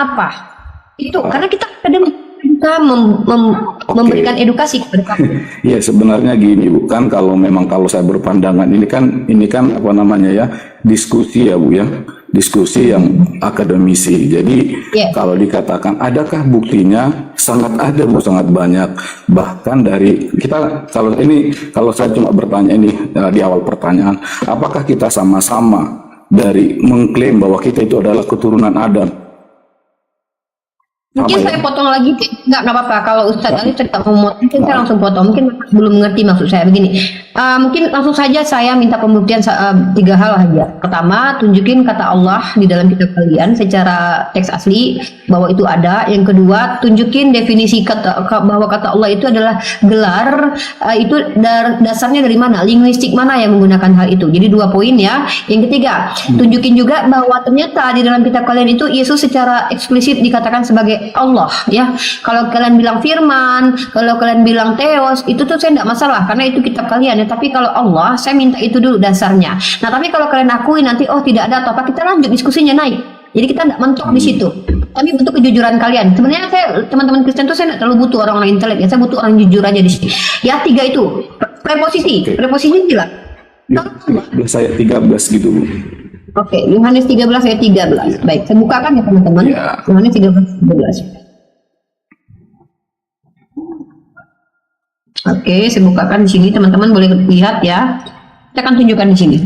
apa? Itu karena kita kadang kita memberikan edukasi kepada kamu. Ya sebenarnya gini Bu, kan kalau saya berpandangan ini kan apa namanya ya, diskusi ya Bu ya, diskusi yang akademisi. Jadi kalau dikatakan adakah buktinya, sangat ada Bu, sangat banyak. Bahkan dari kita, kalau saya cuma bertanya ini di awal pertanyaan, apakah kita sama-sama dari mengklaim bahwa kita itu adalah keturunan Adam? Mungkin saya potong lagi, nggak apa-apa. Kalau Ustadz Ali cerita mau mungkin saya langsung potong. Mungkin belum mengerti maksud saya begini. Mungkin langsung saja saya minta pembuktian 3 hal aja. Pertama, tunjukin kata Allah di dalam kitab kalian secara teks asli bahwa itu ada. Yang kedua, tunjukin definisi bahwa kata Allah itu adalah gelar. Itu dasarnya dari mana? Linguistik mana yang menggunakan hal itu? Jadi 2 poin ya. Yang ketiga, tunjukin juga bahwa ternyata di dalam kitab kalian itu Yesus secara eksplisit dikatakan sebagai Allah ya. Kalau kalian bilang firman, kalau kalian bilang theos, itu tuh saya tidak masalah karena itu kitab kalian ya. Tapi kalau Allah, saya minta itu dulu dasarnya. Nah, tapi kalau kalian akui nanti tidak ada atau apa, kita lanjut diskusinya naik. Jadi kita tidak mentok di situ. Tapi untuk kejujuran kalian. Sebenarnya saya teman-teman Kristen tuh saya tidak terlalu butuh orang intelek ya. Saya butuh orang jujur aja di sini. Ya 3 itu preposisi. Preposisi jelas. Saya 13 gitu Bu. Oke, Yohanes 13 ayat 13. Baik, saya bukakan ya teman-teman. Yohanes 13. Oke, saya bukakan di sini, teman-teman boleh lihat ya. Saya akan tunjukkan di sini.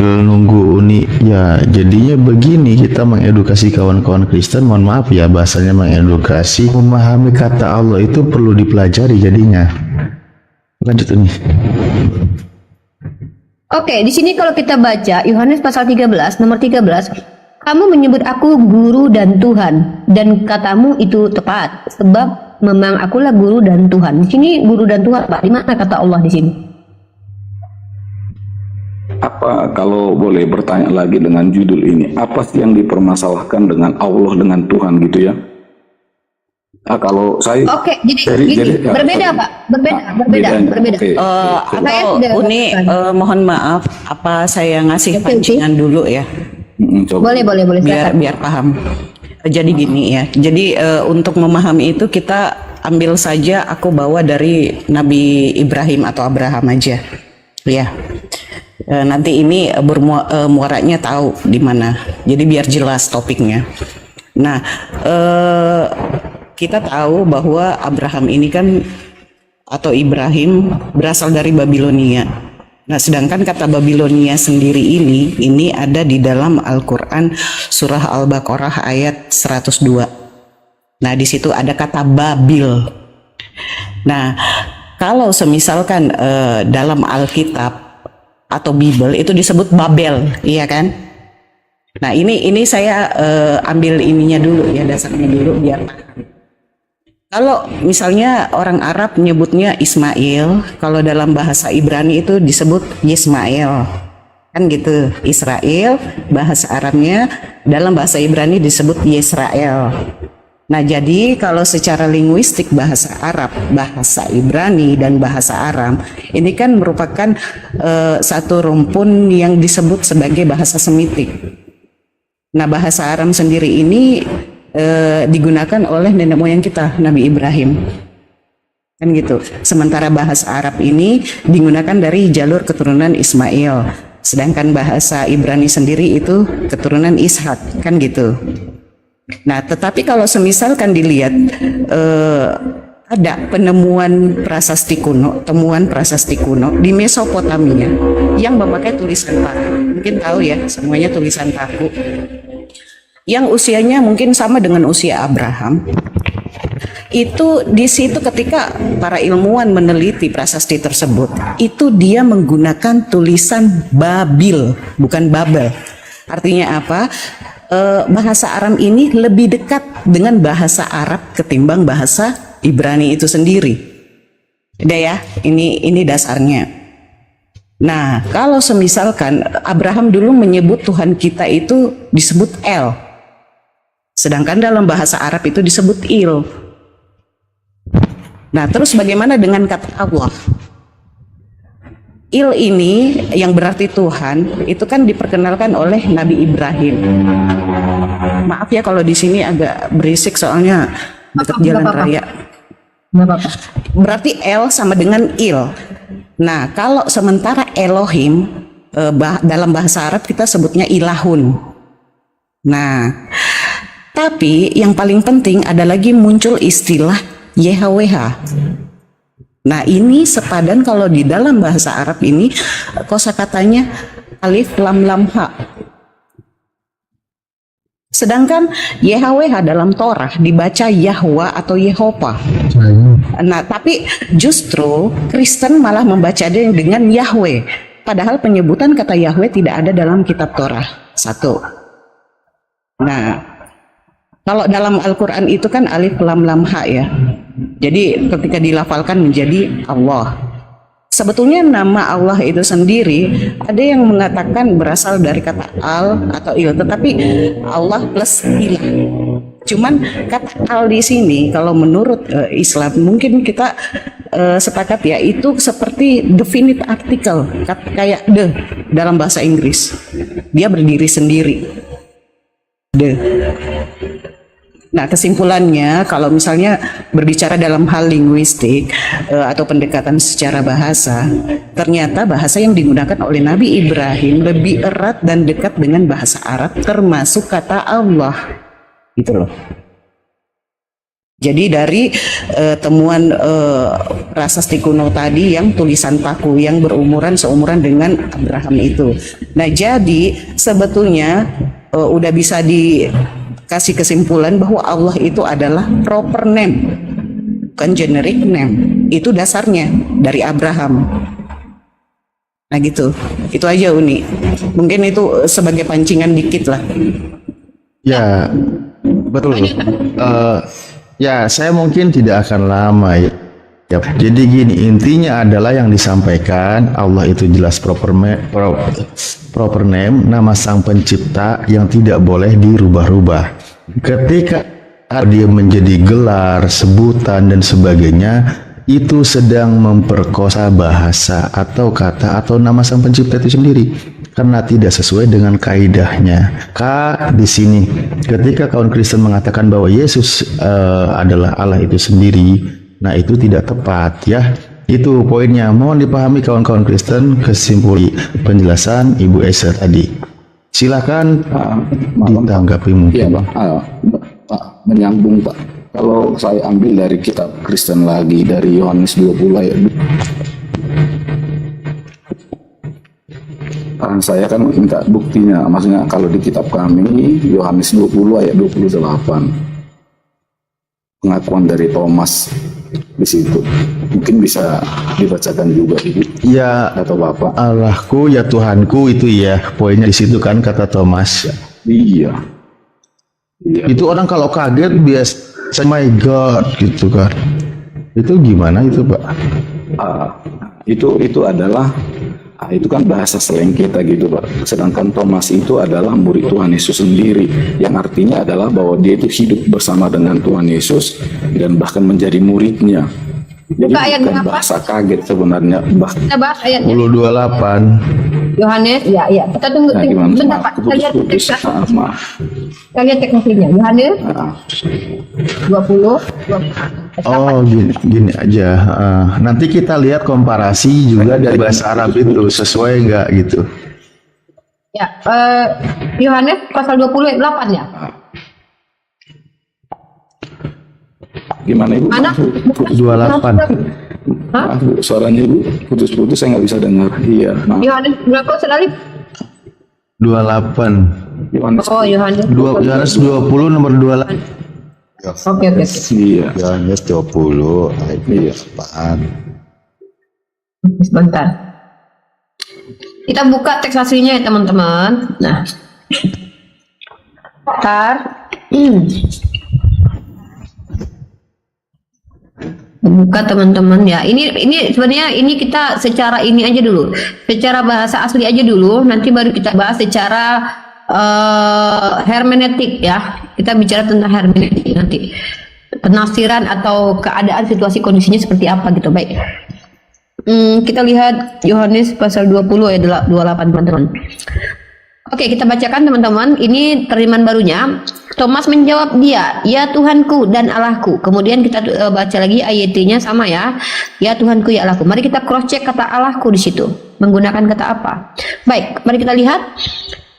Nunggu Uni ya, jadinya begini, kita mengedukasi kawan-kawan Kristen, mohon maaf ya bahasanya mengedukasi, memahami kata Allah itu perlu dipelajari jadinya. Lanjut Uni. Oke, di sini kalau kita baca Yohanes pasal 13 nomor 13, kamu menyebut aku guru dan Tuhan, dan katamu itu tepat, sebab memang akulah guru dan Tuhan. Di sini guru dan Tuhan, Pak. Di mana kata Allah di sini? Apa, kalau boleh bertanya lagi dengan judul ini, apa sih yang dipermasalahkan dengan Allah dengan Tuhan gitu ya? Kalau saya jadi berbeda Pak, berbeda. Okay. Atau Uni mohon maaf, apa saya ngasih pancingan dulu ya? Boleh biar paham. Jadi gini ya, jadi untuk memahami itu kita ambil saja, aku bawa dari Nabi Ibrahim atau Abraham aja ya. Nanti ini muaranya tahu di mana, jadi biar jelas topiknya. Nah, kita tahu bahwa Abraham ini kan atau Ibrahim berasal dari Babilonia. Nah, sedangkan kata Babilonia sendiri ini ada di dalam Al-Qur'an surah Al-Baqarah ayat 102. Nah, di situ ada kata Babil. Nah, kalau semisalkan dalam Alkitab atau Bible itu disebut Babel, iya kan? Nah, ini saya ambil ininya dulu ya, dasarnya dulu biar paham. Kalau misalnya orang Arab menyebutnya Ismail, kalau dalam bahasa Ibrani itu disebut Yismael, kan gitu. Israel, bahasa Arabnya, dalam bahasa Ibrani disebut Yisrael. Nah, jadi kalau secara linguistik bahasa Arab, bahasa Ibrani dan bahasa Aram ini kan merupakan satu rumpun yang disebut sebagai bahasa Semitik. Nah, bahasa Aram sendiri ini digunakan oleh nenek moyang kita, Nabi Ibrahim, kan gitu. Sementara bahasa Arab ini digunakan dari jalur keturunan Ismail, sedangkan bahasa Ibrani sendiri itu keturunan Ishak, kan gitu. Nah, tetapi kalau semisalkan dilihat ada penemuan prasasti kuno, temuan prasasti kuno di Mesopotamia yang memakai tulisan paku, mungkin tahu ya semuanya tulisan paku, yang usianya mungkin sama dengan usia Abraham. Itu di situ ketika para ilmuwan meneliti prasasti tersebut, itu dia menggunakan tulisan Babil, bukan Babel. Artinya apa? Bahasa Aram ini lebih dekat dengan bahasa Arab ketimbang bahasa Ibrani itu sendiri. Udah ya, ini dasarnya. Nah, kalau semisalkan Abraham dulu menyebut Tuhan kita itu disebut El, sedangkan dalam bahasa Arab itu disebut Il. Nah, terus bagaimana dengan kata Allah? Il ini yang berarti Tuhan itu kan diperkenalkan oleh Nabi Ibrahim. Maaf ya kalau di sini agak berisik soalnya dekat jalan raya. Nggak apa-apa. Berarti El sama dengan Il. Nah, kalau sementara Elohim dalam bahasa Arab kita sebutnya ilahun. Nah, tapi yang paling penting ada lagi muncul istilah YHWH. Nah, ini sepadan kalau di dalam bahasa Arab ini kosakatanya alif lam lam ha. Sedangkan YHWH dalam Torah dibaca Yahwa atau Yehova. Nah, tapi justru Kristen malah membaca dia dengan Yahweh. Padahal penyebutan kata Yahweh tidak ada dalam kitab Torah. Satu. Nah, kalau dalam Al-Quran itu kan alif lam lam ha ya. Jadi ketika dilafalkan menjadi Allah. Sebetulnya nama Allah itu sendiri ada yang mengatakan berasal dari kata al atau il, tetapi Allah plus ilah. Cuman kata al di sini kalau menurut Islam mungkin kita sepakat ya itu seperti definite article kayak the dalam bahasa Inggris. Dia berdiri sendiri. The. Nah, kesimpulannya kalau misalnya berbicara dalam hal linguistik atau pendekatan secara bahasa, ternyata bahasa yang digunakan oleh Nabi Ibrahim lebih erat dan dekat dengan bahasa Arab termasuk kata Allah. Gitu loh. Jadi dari temuan prasasti kuno tadi yang tulisan paku yang seumuran dengan Abraham itu. Nah, jadi sebetulnya udah bisa dikasih kesimpulan bahwa Allah itu adalah proper name, bukan generic name. Itu dasarnya dari Abraham. Nah gitu, itu aja Uni. Mungkin itu sebagai pancingan dikit lah. Ya, betul. Ya, saya mungkin tidak akan lama ya. Jadi gini, intinya adalah yang disampaikan Allah itu jelas proper name, nama sang pencipta yang tidak boleh dirubah-rubah. Ketika dia menjadi gelar, sebutan dan sebagainya, itu sedang memperkosa bahasa atau kata atau nama sang pencipta itu sendiri karena tidak sesuai dengan kaidahnya. Di sini ketika kaum Kristen mengatakan bahwa Yesus adalah Allah itu sendiri, nah itu tidak tepat ya. Itu poinnya. Mohon dipahami kawan-kawan Kristen kesimpulan penjelasan Ibu Esa tadi. Silakan ditanggapi mungkin. Ya, Bang. Pak, menyambung Pak. Kalau saya ambil dari kitab Kristen lagi dari Yohanes 20 ayat saya kan minta buktinya, maksudnya kalau di kitab kami Yohanes 20 ayat 28 pengakuan dari Thomas di situ mungkin bisa dibacakan juga Ibu ya atau Bapak. Allahku ya Tuhanku, itu ya poinnya di situ kan kata Thomas. Iya. Itu orang kalau kaget biasa oh my God gitu kan. Itu gimana itu Pak? Itu adalah itu kan bahasa slang kita gitu Pak. Sedangkan Thomas itu adalah murid Tuhan Yesus sendiri, yang artinya adalah bahwa dia itu hidup bersama dengan Tuhan Yesus dan bahkan menjadi muridnya. Jadi bukan bahasa kaget sebenarnya. Kita bahas ayat 28 Yohanes, ya. Kita tunggu bentar Pak. Kita lihat kita lihat teknisnya. Yohanes 20. Oh gini aja. Nanti kita lihat komparasi juga dari bahasa Arab itu sesuai enggak gitu. Ya, Yohanes pasal 20 ayat 8 ya. Gimana Ibu? Mana? 28. Maaf Bu, suaranya Ibu putus-putus, saya nggak bisa dengar. Iya. Yohanes berapa sekali? 28. Yohanes. Oh, Yohanes. Yohanes 20 nomor 28. Oke. Iya. Yohanes 20 ayat 4. Sebentar. Kita buka teks aslinya ya teman-teman. Nah. Bentar. Buka teman-teman ya. Ini sebenarnya ini kita secara ini aja dulu. Secara bahasa asli aja dulu, nanti baru kita bahas secara hermeneutik ya. Kita bicara tentang hermeneutik nanti. Penafsiran atau keadaan situasi kondisinya seperti apa gitu. Baik. Kita lihat Yohanes pasal 20 ayat 28 teman-teman. Oke, kita bacakan teman-teman. Ini terjemahan barunya. Thomas menjawab dia, "Ya Tuhanku dan Allahku." Kemudian kita baca lagi ayatnya sama ya. "Ya Tuhanku, ya Allahku." Mari kita cross check kata Allahku di situ. Menggunakan kata apa? Baik, mari kita lihat.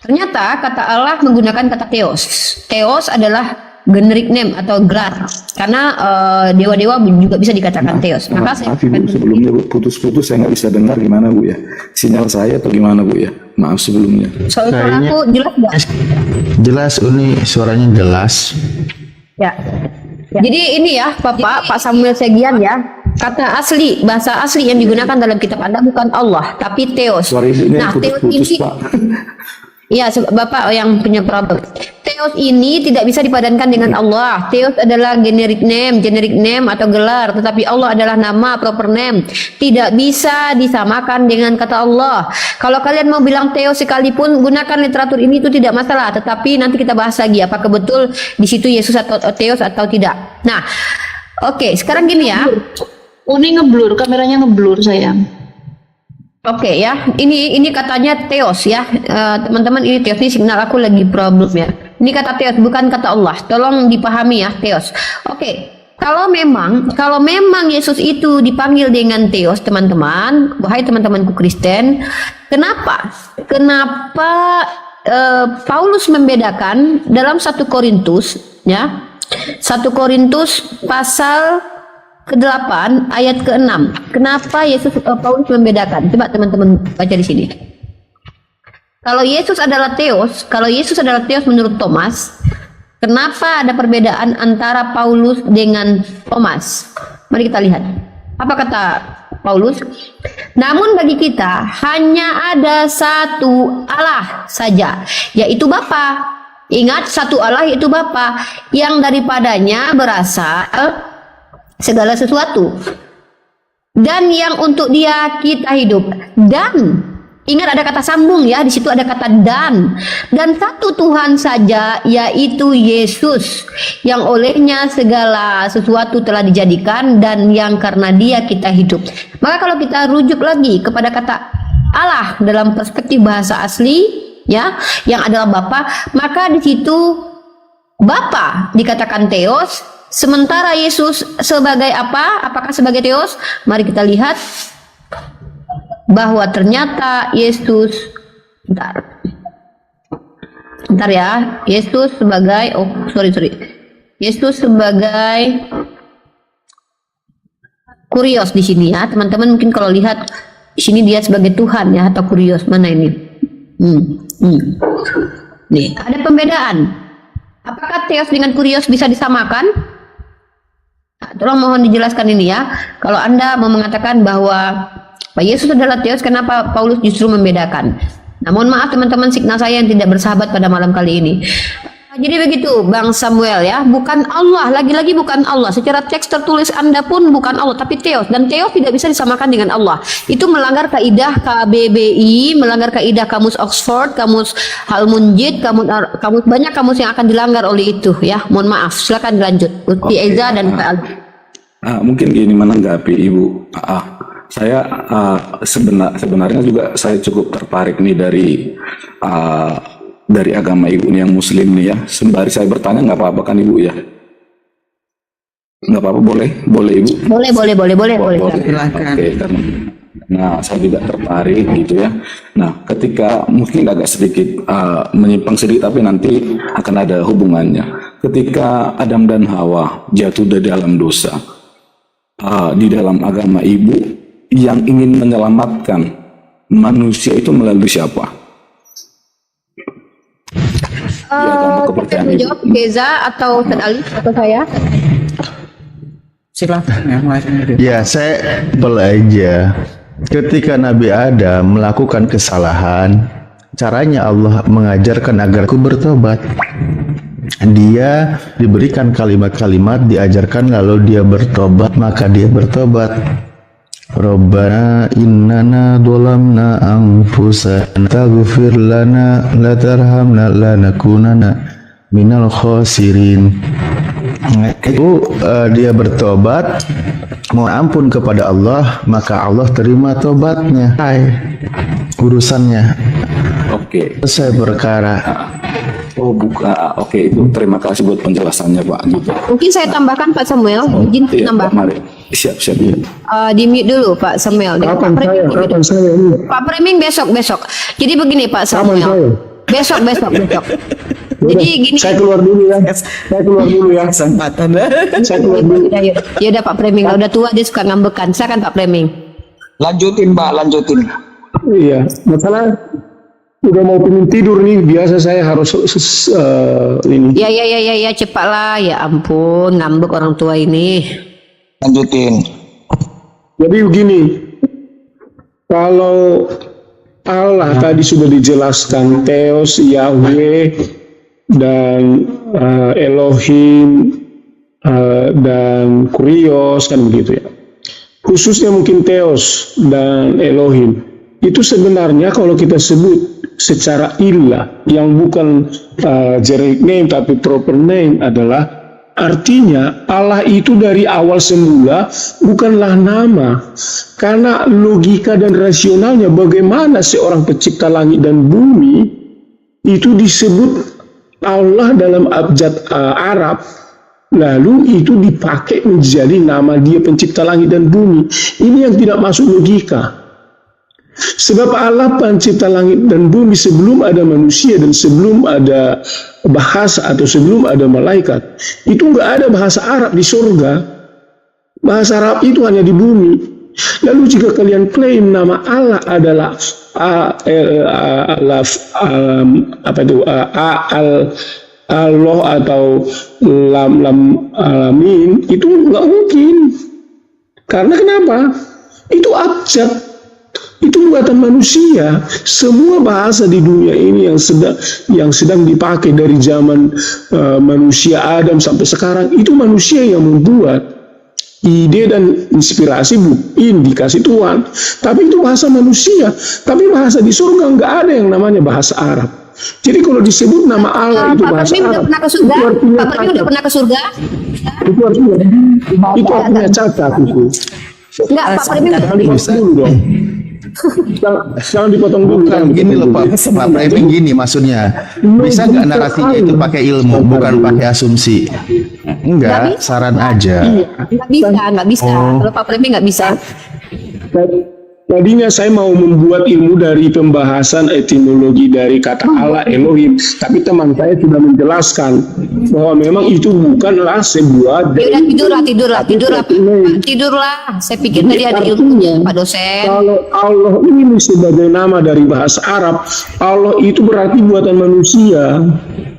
Ternyata kata Allah menggunakan kata Theos. Theos adalah generic name atau gelar. Karena dewa-dewa juga bisa dikatakan Theos. Maka saya maaf Ibu, sebelumnya Bu, putus-putus saya nggak bisa dengar, gimana Bu ya? Sinyal saya atau gimana Bu ya? Maaf sebelumnya. soal aku jelas nggak? Jelas Uni, suaranya jelas. Ya. Jadi ini ya Pak Samuel Segian ya, kata asli, bahasa asli yang digunakan dalam kitab Anda bukan Allah, tapi Theos. Suara Ibu ini Nah, Theos putus-putus ini, Pak. iya Bapak yang punya problem. Theos ini tidak bisa dipadankan dengan Allah. Theos adalah generic name atau gelar, tetapi Allah adalah nama, proper name. Tidak bisa disamakan dengan kata Allah. Kalau kalian mau bilang Theos sekalipun, gunakan literatur ini itu tidak masalah. Tetapi nanti kita bahas lagi apakah betul di situ Yesus atau Theos atau tidak. Nah, oke, sekarang gini ya. Uni ngeblur, kameranya ngeblur sayang. Oke ya, ini katanya Theos ya, teman-teman, ini Theos, ini signal aku lagi problem ya. Ini kata Theos, bukan kata Allah. Tolong dipahami ya, Theos. Oke, kalau memang Yesus itu dipanggil dengan Theos, teman-teman, wahai teman-temanku Kristen, kenapa Paulus membedakan dalam 1 Korintus ya, 1 Korintus pasal ke-8 ayat ke-6. Kenapa Paulus membedakan? Coba teman-teman baca di sini. Kalau Yesus adalah Theos menurut Thomas, kenapa ada perbedaan antara Paulus dengan Thomas? Mari kita lihat. Apa kata Paulus? Namun bagi kita hanya ada satu Allah saja, yaitu Bapa. Ingat, satu Allah yaitu Bapa, yang daripadanya berasal segala sesuatu, dan yang untuk Dia kita hidup. Dan ingat ada kata sambung ya, di situ ada kata dan satu Tuhan saja, yaitu Yesus, yang olehnya segala sesuatu telah dijadikan dan yang karena Dia kita hidup. Maka kalau kita rujuk lagi kepada kata Allah dalam perspektif bahasa asli ya, yang adalah Bapa, maka di situ Bapa dikatakan Theos. Sementara Yesus sebagai apa? Apakah sebagai Theos? Mari kita lihat bahwa ternyata Yesus, bentar ya, Yesus sebagai Yesus sebagai Kurios di sini ya, teman-teman. Mungkin kalau lihat di sini dia sebagai Tuhan ya, atau Kurios, mana ini? Nih, ada pembedaan. Apakah Theos dengan Kurios bisa disamakan? Tolong mohon dijelaskan ini ya. Kalau Anda mau mengatakan bahwa Pak Yesus adalah Theos, kenapa Paulus justru membedakan? Nah, mohon maaf teman-teman, signal saya yang tidak bersahabat pada malam kali ini. Jadi begitu Bang Samuel ya, bukan Allah, lagi-lagi bukan Allah. Secara teks tertulis Anda pun bukan Allah, tapi Theos, dan Theos tidak bisa disamakan dengan Allah. Itu melanggar kaidah KBBI, melanggar kaidah kamus Oxford, kamus Al-Munjid, kamus banyak kamus yang akan dilanggar oleh itu ya. Mohon maaf, silakan dilanjut. Uti Eza dan Pak Aldi. Mungkin gini menanggapi Ibu. Saya sebenarnya juga saya cukup tertarik nih dari agama Ibu nih yang Muslim nih ya. Sembari saya bertanya nggak apa-apa kan Ibu ya? Nggak apa-apa, boleh Ibu? Boleh. Silakan. Oke, nah saya juga tertarik gitu ya. Nah, ketika mungkin agak sedikit menyimpang sedikit, tapi nanti akan ada hubungannya. Ketika Adam dan Hawa jatuh dari dalam dosa, di dalam agama Ibu yang ingin menyelamatkan manusia itu melalui siapa? Saya jawab Geza atau Ustaz Ali atau saya? Silakan yang lain. Ya, saya aja. Ketika Nabi Adam melakukan kesalahan, caranya Allah mengajarkan agar aku bertobat. Dia diberikan kalimat-kalimat, diajarkan, lalu dia bertobat, maka dia bertobat. Rabbana innana dolamna anfusana taghfir lana la tarhamna lanakunana minal khasirin. Itu dia bertobat, mohon ampun kepada Allah, maka Allah terima tobatnya. Hai, urusannya Oke. selesai perkara. Oh buka. Oke, itu terima kasih buat penjelasannya Pak gitu. Mungkin saya tambahkan Pak Samuel, izin Iya, tambah. Pak, mari. Siap. Iya. Di mute dulu Pak Samuel. Kapan saya ini? Pak Preming besok. Jadi begini Pak Samuel. Besok. Jadi gini. Saya keluar dulu ya. Kesempatan. Saya keluar dulu. Ya udah Pak Preming, udah tua dia suka ngambekan. Silakan Pak Preming. Lanjutin Mbak, lanjutin. Iya, masalah udah mau pengen tidur nih. Biasa saya harus ini. Ya cepatlah. Ya ampun, ngambek orang tua ini. Lanjutin. Jadi begini, kalau Allah tadi sudah dijelaskan Theos, Yahweh, dan Elohim, dan Kurios, kan begitu ya. Khususnya mungkin Theos dan Elohim. Itu sebenarnya kalau kita sebut secara ilah, yang bukan generic name tapi proper name adalah artinya Allah itu dari awal semula bukanlah nama, karena logika dan rasionalnya bagaimana seorang pencipta langit dan bumi itu disebut Allah dalam abjad Arab, lalu itu dipakai menjadi nama dia pencipta langit dan bumi. Ini yang tidak masuk logika. Sebab Allah pencipta langit dan bumi sebelum ada manusia dan sebelum ada bahasa atau sebelum ada malaikat, itu nggak ada bahasa Arab di surga. Bahasa Arab itu hanya di bumi. Lalu jika kalian klaim nama Allah adalah Allah atau lam alamin, itu nggak mungkin. Karena kenapa? Itu abjad. Itu buatan manusia. Semua bahasa di dunia ini yang sedang dipakai dari zaman manusia Adam sampai sekarang, itu manusia yang membuat. Ide dan inspirasi dikasih Tuhan, tapi itu bahasa manusia. Tapi bahasa di surga nggak ada yang namanya bahasa Arab. Jadi kalau disebut nama Allah itu bahasa Arab. Pak Preming udah pernah ke surga? Itu artinya cacat itu. Enggak, Pak Preming Dulu dong. Jangan dipotong dulu. Bukan gini loh Pak Preming, gini maksudnya. Bisa nggak narasinya itu pakai ilmu, bukan pakai asumsi? Enggak, saran aja. nggak bisa. Kalau Pak Preming nggak bisa. Tadinya saya mau membuat ilmu dari pembahasan etimologi dari kata Allah Elohim, tapi teman saya sudah menjelaskan bahwa memang itu bukanlah sebuah. Ya udah tidurlah. Saya pikir tadi ada ilmunya, Pak dosen. Kalau Allah ini sebagai nama dari bahasa Arab, Allah itu berarti buatan manusia.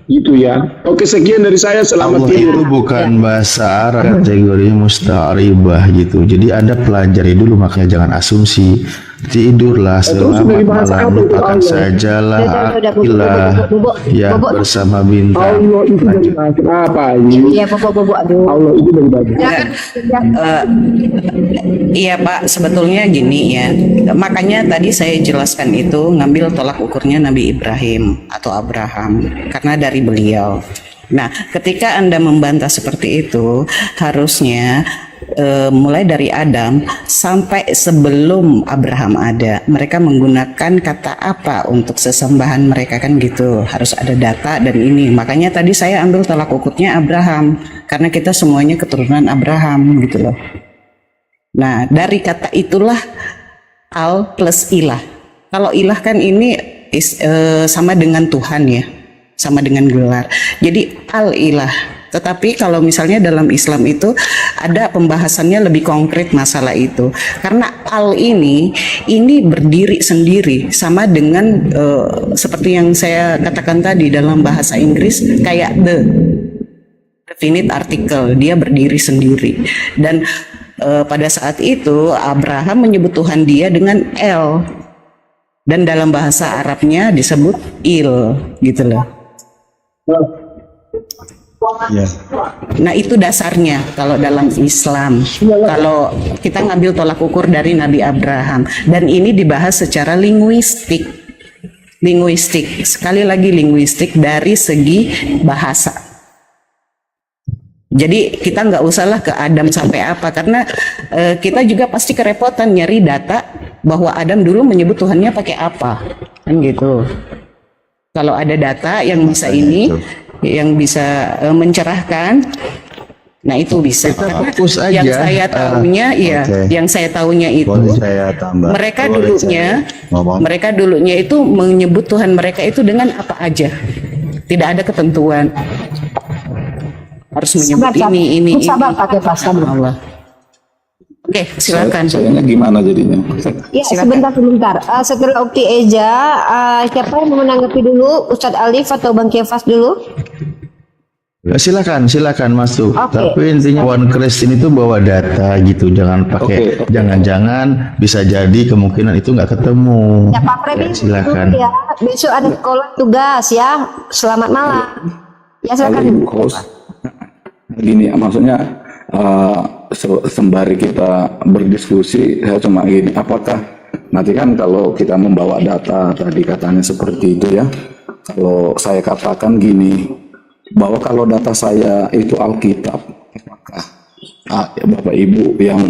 Gitu ya. Oke, sekian dari saya, selamat Allah tidur. itu bukan bahasa Arab, kategorinya musta'ribah gitu. Jadi Anda pelajari dulu, makanya jangan asumsi. Tidurlah selamat malam, lupakan sajalah akilah ya bersama bintang. Allah itu dari bahasa apa ini? Iya, bobo aduh. Allah itu dari bahasa. Iya Pak, sebetulnya gini ya. Makanya tadi saya jelaskan itu ngambil tolak ukurnya Nabi Ibrahim atau Abraham karena dari beliau. Nah, ketika Anda membantah seperti itu, harusnya mulai dari Adam sampai sebelum Abraham ada, mereka menggunakan kata apa untuk sesembahan mereka, kan gitu. Harus ada data dan ini. Makanya tadi saya ambil tolak ukurnya Abraham karena kita semuanya keturunan Abraham gitu loh. Nah, dari kata itulah al plus ilah. Kalau ilah kan ini sama dengan Tuhan ya, sama dengan gelar. Jadi al ilah. Tetapi kalau misalnya dalam Islam itu ada pembahasannya lebih konkret masalah itu. Karena al ini berdiri sendiri, sama dengan seperti yang saya katakan tadi dalam bahasa Inggris kayak the definite article, dia berdiri sendiri. Dan pada saat itu Abraham menyebut Tuhan dia dengan El, dan dalam bahasa Arabnya disebut Il gitu loh. Ya. Nah itu dasarnya kalau dalam Islam. Kalau kita ngambil tolak ukur dari Nabi Abraham, dan ini dibahas secara linguistik. Sekali lagi linguistik dari segi bahasa. Jadi kita nggak usahlah ke Adam sampai apa, karena kita juga pasti kerepotan nyari data bahwa Adam dulu menyebut Tuhannya pakai apa, kan gitu. Kalau ada data yang bisa ini, yang bisa mencerahkan, nah itu bisa. Kita fokus aja. Yang saya tahunya, yang saya tahunya itu, Boleh saya tambah? mereka dulunya itu menyebut Tuhan mereka itu dengan apa aja, tidak ada ketentuan. Harus menyebut ini. Sabar pakai pasal Allah. Oke, silakan. Sayangnya gimana jadinya? Ya, sebentar. Setelah Ukti Eja, siapa yang mau menanggapi dulu? Ustadz Alif atau Bang Kefas dulu? Silakan masuk. Oke. Tapi intinya One Kristen itu bawa data gitu, jangan pakai, jangan-jangan bisa jadi kemungkinan itu nggak ketemu. Ya Pak Prebi, silakan. ya. Besok ada sekolah tugas ya. Selamat malam. Ya Kalau silakan. Ibu host, gini maksudnya sembari kita berdiskusi, saya cuma gini, apakah nanti kan kalau kita membawa data tadi katanya seperti itu ya, kalau saya katakan gini, bahwa kalau data saya itu Alkitab, maka Bapak Ibu yang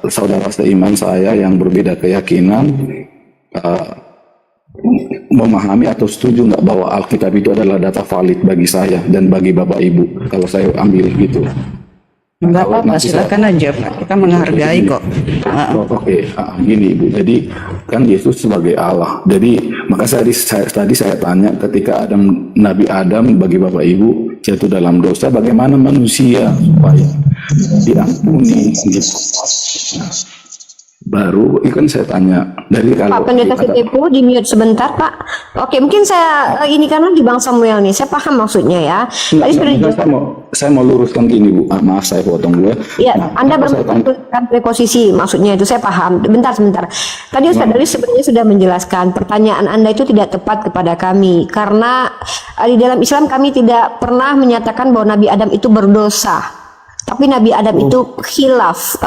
saudara seiman saya yang berbeda keyakinan memahami atau setuju nggak bahwa Alkitab itu adalah data valid bagi saya dan bagi Bapak Ibu kalau saya ambil gitu? Enggak apa-apa, silakan aja Pak, kita menghargai kok. Oke, gini Ibu, jadi kan Yesus sebagai Allah, jadi maka tadi saya tanya ketika Nabi Adam bagi Bapak Ibu jatuh dalam dosa, bagaimana manusia supaya diampuni gitu. Baru ikan saya tanya dari kalau Pak Pendeta Setipu di mute sebentar Pak. Oke, mungkin saya ini karena di Bang Samuel nih, saya paham maksudnya ya. Tadi sudah saya mau luruskan gini Bu, maaf saya potong dulu ya. Ya, Anda bermaksud preposisi, maksudnya itu saya paham. Sebentar. Tadi Ustaz Ali sebenarnya sudah menjelaskan pertanyaan Anda itu tidak tepat kepada kami karena di dalam Islam kami tidak pernah menyatakan bahwa Nabi Adam itu berdosa. Tapi Nabi Adam itu khilaf,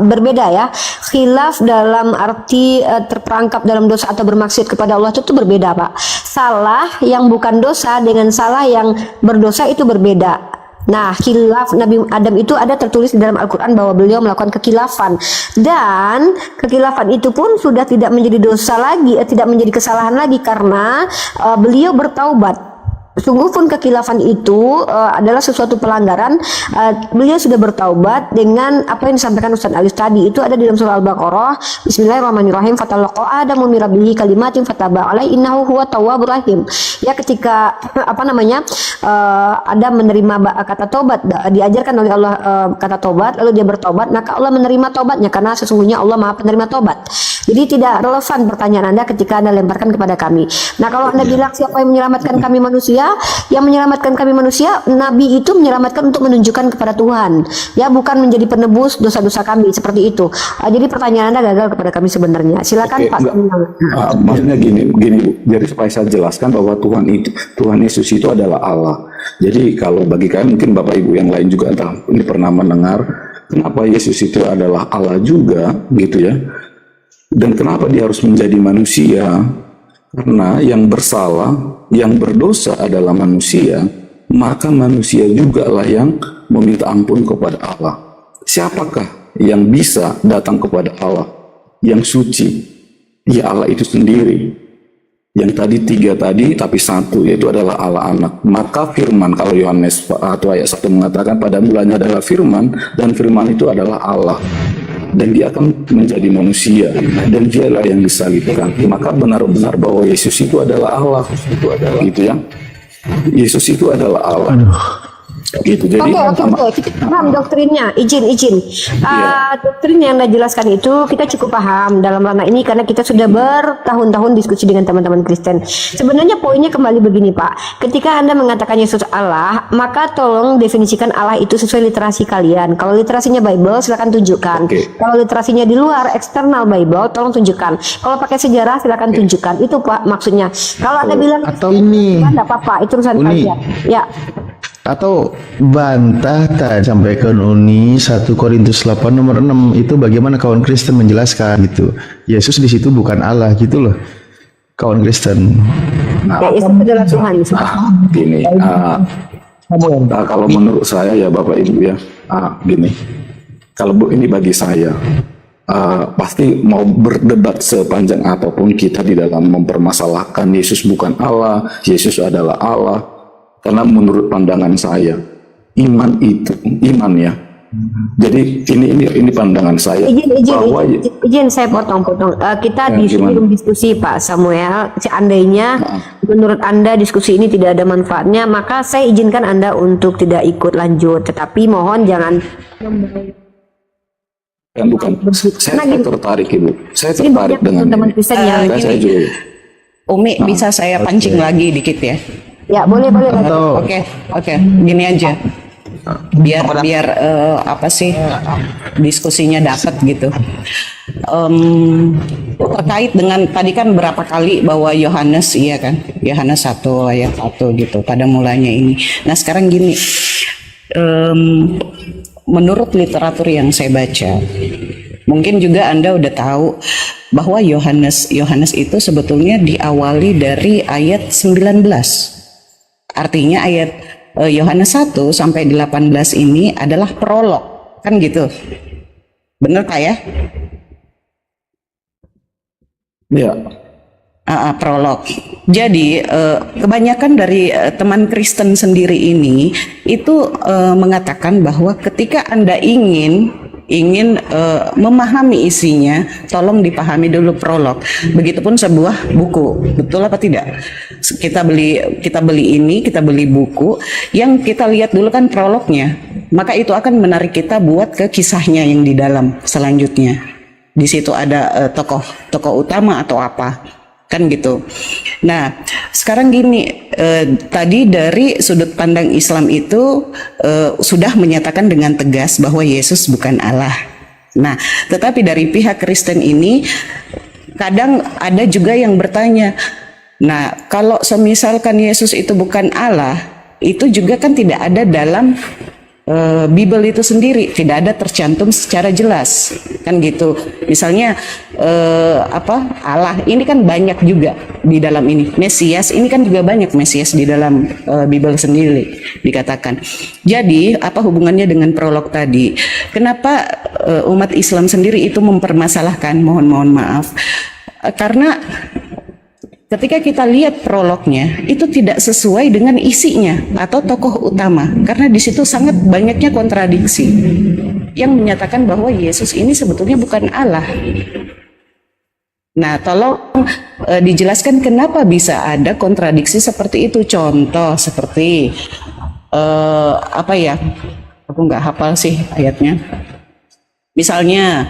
berbeda ya. Khilaf dalam arti terperangkap dalam dosa atau bermaksud kepada Allah itu berbeda Pak. Salah yang bukan dosa dengan salah yang berdosa itu berbeda. Nah, khilaf Nabi Adam itu ada tertulis di dalam Al-Quran bahwa beliau melakukan kekhilafan, dan kekhilafan itu pun sudah tidak menjadi dosa lagi, tidak menjadi kesalahan lagi karena beliau bertaubat. Sungguh pun kekhilafan itu adalah sesuatu pelanggaran. Beliau sudah bertaubat dengan apa yang disampaikan Ustaz Alif tadi. Itu ada di dalam surah Al-Baqarah. Bismillahirrahmanirrahim. Fatalaqa Adamu min rabbih kalimatin fataba alaihi innahu huwa tawwabur rahim. Ya, ketika Adam menerima kata tobat, diajarkan oleh Allah kata tobat, lalu dia bertobat, maka Allah menerima tobatnya karena sesungguhnya Allah Maha penerima tobat. Jadi tidak relevan pertanyaan Anda ketika Anda lemparkan kepada kami. Nah, kalau Anda bilang siapa yang menyelamatkan kami manusia, yang menyelamatkan kami manusia, Nabi itu menyelamatkan untuk menunjukkan kepada Tuhan, ya, bukan menjadi penebus dosa-dosa kami seperti itu. Jadi pertanyaan Anda gagal kepada kami sebenarnya. Silakan Pak. Maksudnya gini Bu. Jadi supaya saya jelaskan bahwa Tuhan Yesus itu adalah Allah. Jadi kalau bagi kalian mungkin Bapak Ibu yang lain juga ini pernah mendengar kenapa Yesus itu adalah Allah juga gitu ya. Dan kenapa dia harus menjadi manusia? Karena yang bersalah, yang berdosa adalah manusia, maka manusia juga lah yang meminta ampun kepada Allah. Siapakah yang bisa datang kepada Allah yang suci? Ya Allah itu sendiri. Yang tadi 3 tadi, tapi 1 yaitu adalah Allah Anak. Maka firman, kalau Yohanes atau ayat 1 mengatakan pada mulanya adalah firman, dan firman itu adalah Allah. Dan dia akan menjadi manusia, dan dialah yang disalibkan. Maka benar-benar bahwa Yesus itu adalah Allah, gitu ya. Yesus itu adalah Allah. Gitu. Jadi Oke. Kita paham doktrinnya. Izin. Doktrin yang Anda jelaskan itu kita cukup paham dalam ranah ini karena kita sudah bertahun-tahun diskusi dengan teman-teman Kristen. Sebenarnya poinnya kembali begini Pak. Ketika Anda mengatakan Yesus Allah, maka tolong definisikan Allah itu sesuai literasi kalian. Kalau literasinya Bible, silakan tunjukkan. Kalau literasinya di luar eksternal Bible, tolong tunjukkan. Kalau pakai sejarah, silakan tunjukkan. Itu Pak maksudnya. Kalau Anda bilang atau ini tidak apa-apa, itu urusan kalian. Ya. Atau bantah tadi sampaikan Uni 1 Korintus 8 nomor 6 itu bagaimana kawan Kristen menjelaskan gitu. Yesus di situ bukan Allah gitu loh. Kawan Kristen. Yesus adalah Tuhan. Gini, Nah, kalau menurut saya ya Bapak Ibu ya, gini, kalau ini bagi saya, pasti mau berdebat sepanjang apapun kita di dalam mempermasalahkan Yesus bukan Allah, Yesus adalah Allah, karena menurut pandangan saya, iman itu, iman ya. Jadi ini pandangan saya. Izin saya potong-potong. Kita belum diskusi Pak Samuel. Seandainya menurut Anda diskusi ini tidak ada manfaatnya, maka saya izinkan Anda untuk tidak ikut lanjut. Tetapi mohon jangan. Bukan. Saya tertarik Ibu. Saya tertarik dengan teman Kristen yang saya juga. Umi bisa saya pancing lagi dikit ya? Ya boleh. Oke. Gini aja. Biar apa sih diskusinya dapat gitu. Terkait dengan tadi kan berapa kali bahwa Yohanes, iya kan, Yohanes 1 ayat 1 gitu pada mulanya ini. Nah sekarang gini, menurut literatur yang saya baca, mungkin juga Anda udah tahu bahwa Yohanes itu sebetulnya diawali dari ayat 19. Artinya ayat Yohanes 1 sampai 18 ini adalah prolog, kan gitu. Bener Pak ya? Ya. Prolog. Jadi kebanyakan dari teman Kristen sendiri ini itu mengatakan bahwa ketika Anda ingin memahami isinya, tolong dipahami dulu prolog. Begitupun sebuah buku, betul apa tidak? Kita beli buku yang kita lihat dulu kan prolognya, maka itu akan menarik kita buat ke kisahnya yang di dalam selanjutnya. Di situ ada tokoh utama atau apa, kan gitu. Nah, sekarang gini, tadi dari sudut pandang Islam itu sudah menyatakan dengan tegas bahwa Yesus bukan Allah. Nah, tetapi dari pihak Kristen ini kadang ada juga yang bertanya, nah kalau semisalkan Yesus itu bukan Allah, itu juga kan tidak ada dalam Bible itu sendiri, tidak ada tercantum secara jelas, kan gitu. Misalnya Allah ini kan banyak juga di dalam ini. Mesias ini kan juga banyak Mesias di dalam Bible sendiri dikatakan. Jadi apa hubungannya dengan prolog tadi? Kenapa umat Islam sendiri itu mempermasalahkan? Mohon maaf, karena ketika kita lihat prolognya itu tidak sesuai dengan isinya atau tokoh utama, karena di situ sangat banyaknya kontradiksi yang menyatakan bahwa Yesus ini sebetulnya bukan Allah. Nah, tolong dijelaskan kenapa bisa ada kontradiksi seperti itu. Contoh seperti aku nggak hafal sih ayatnya. Misalnya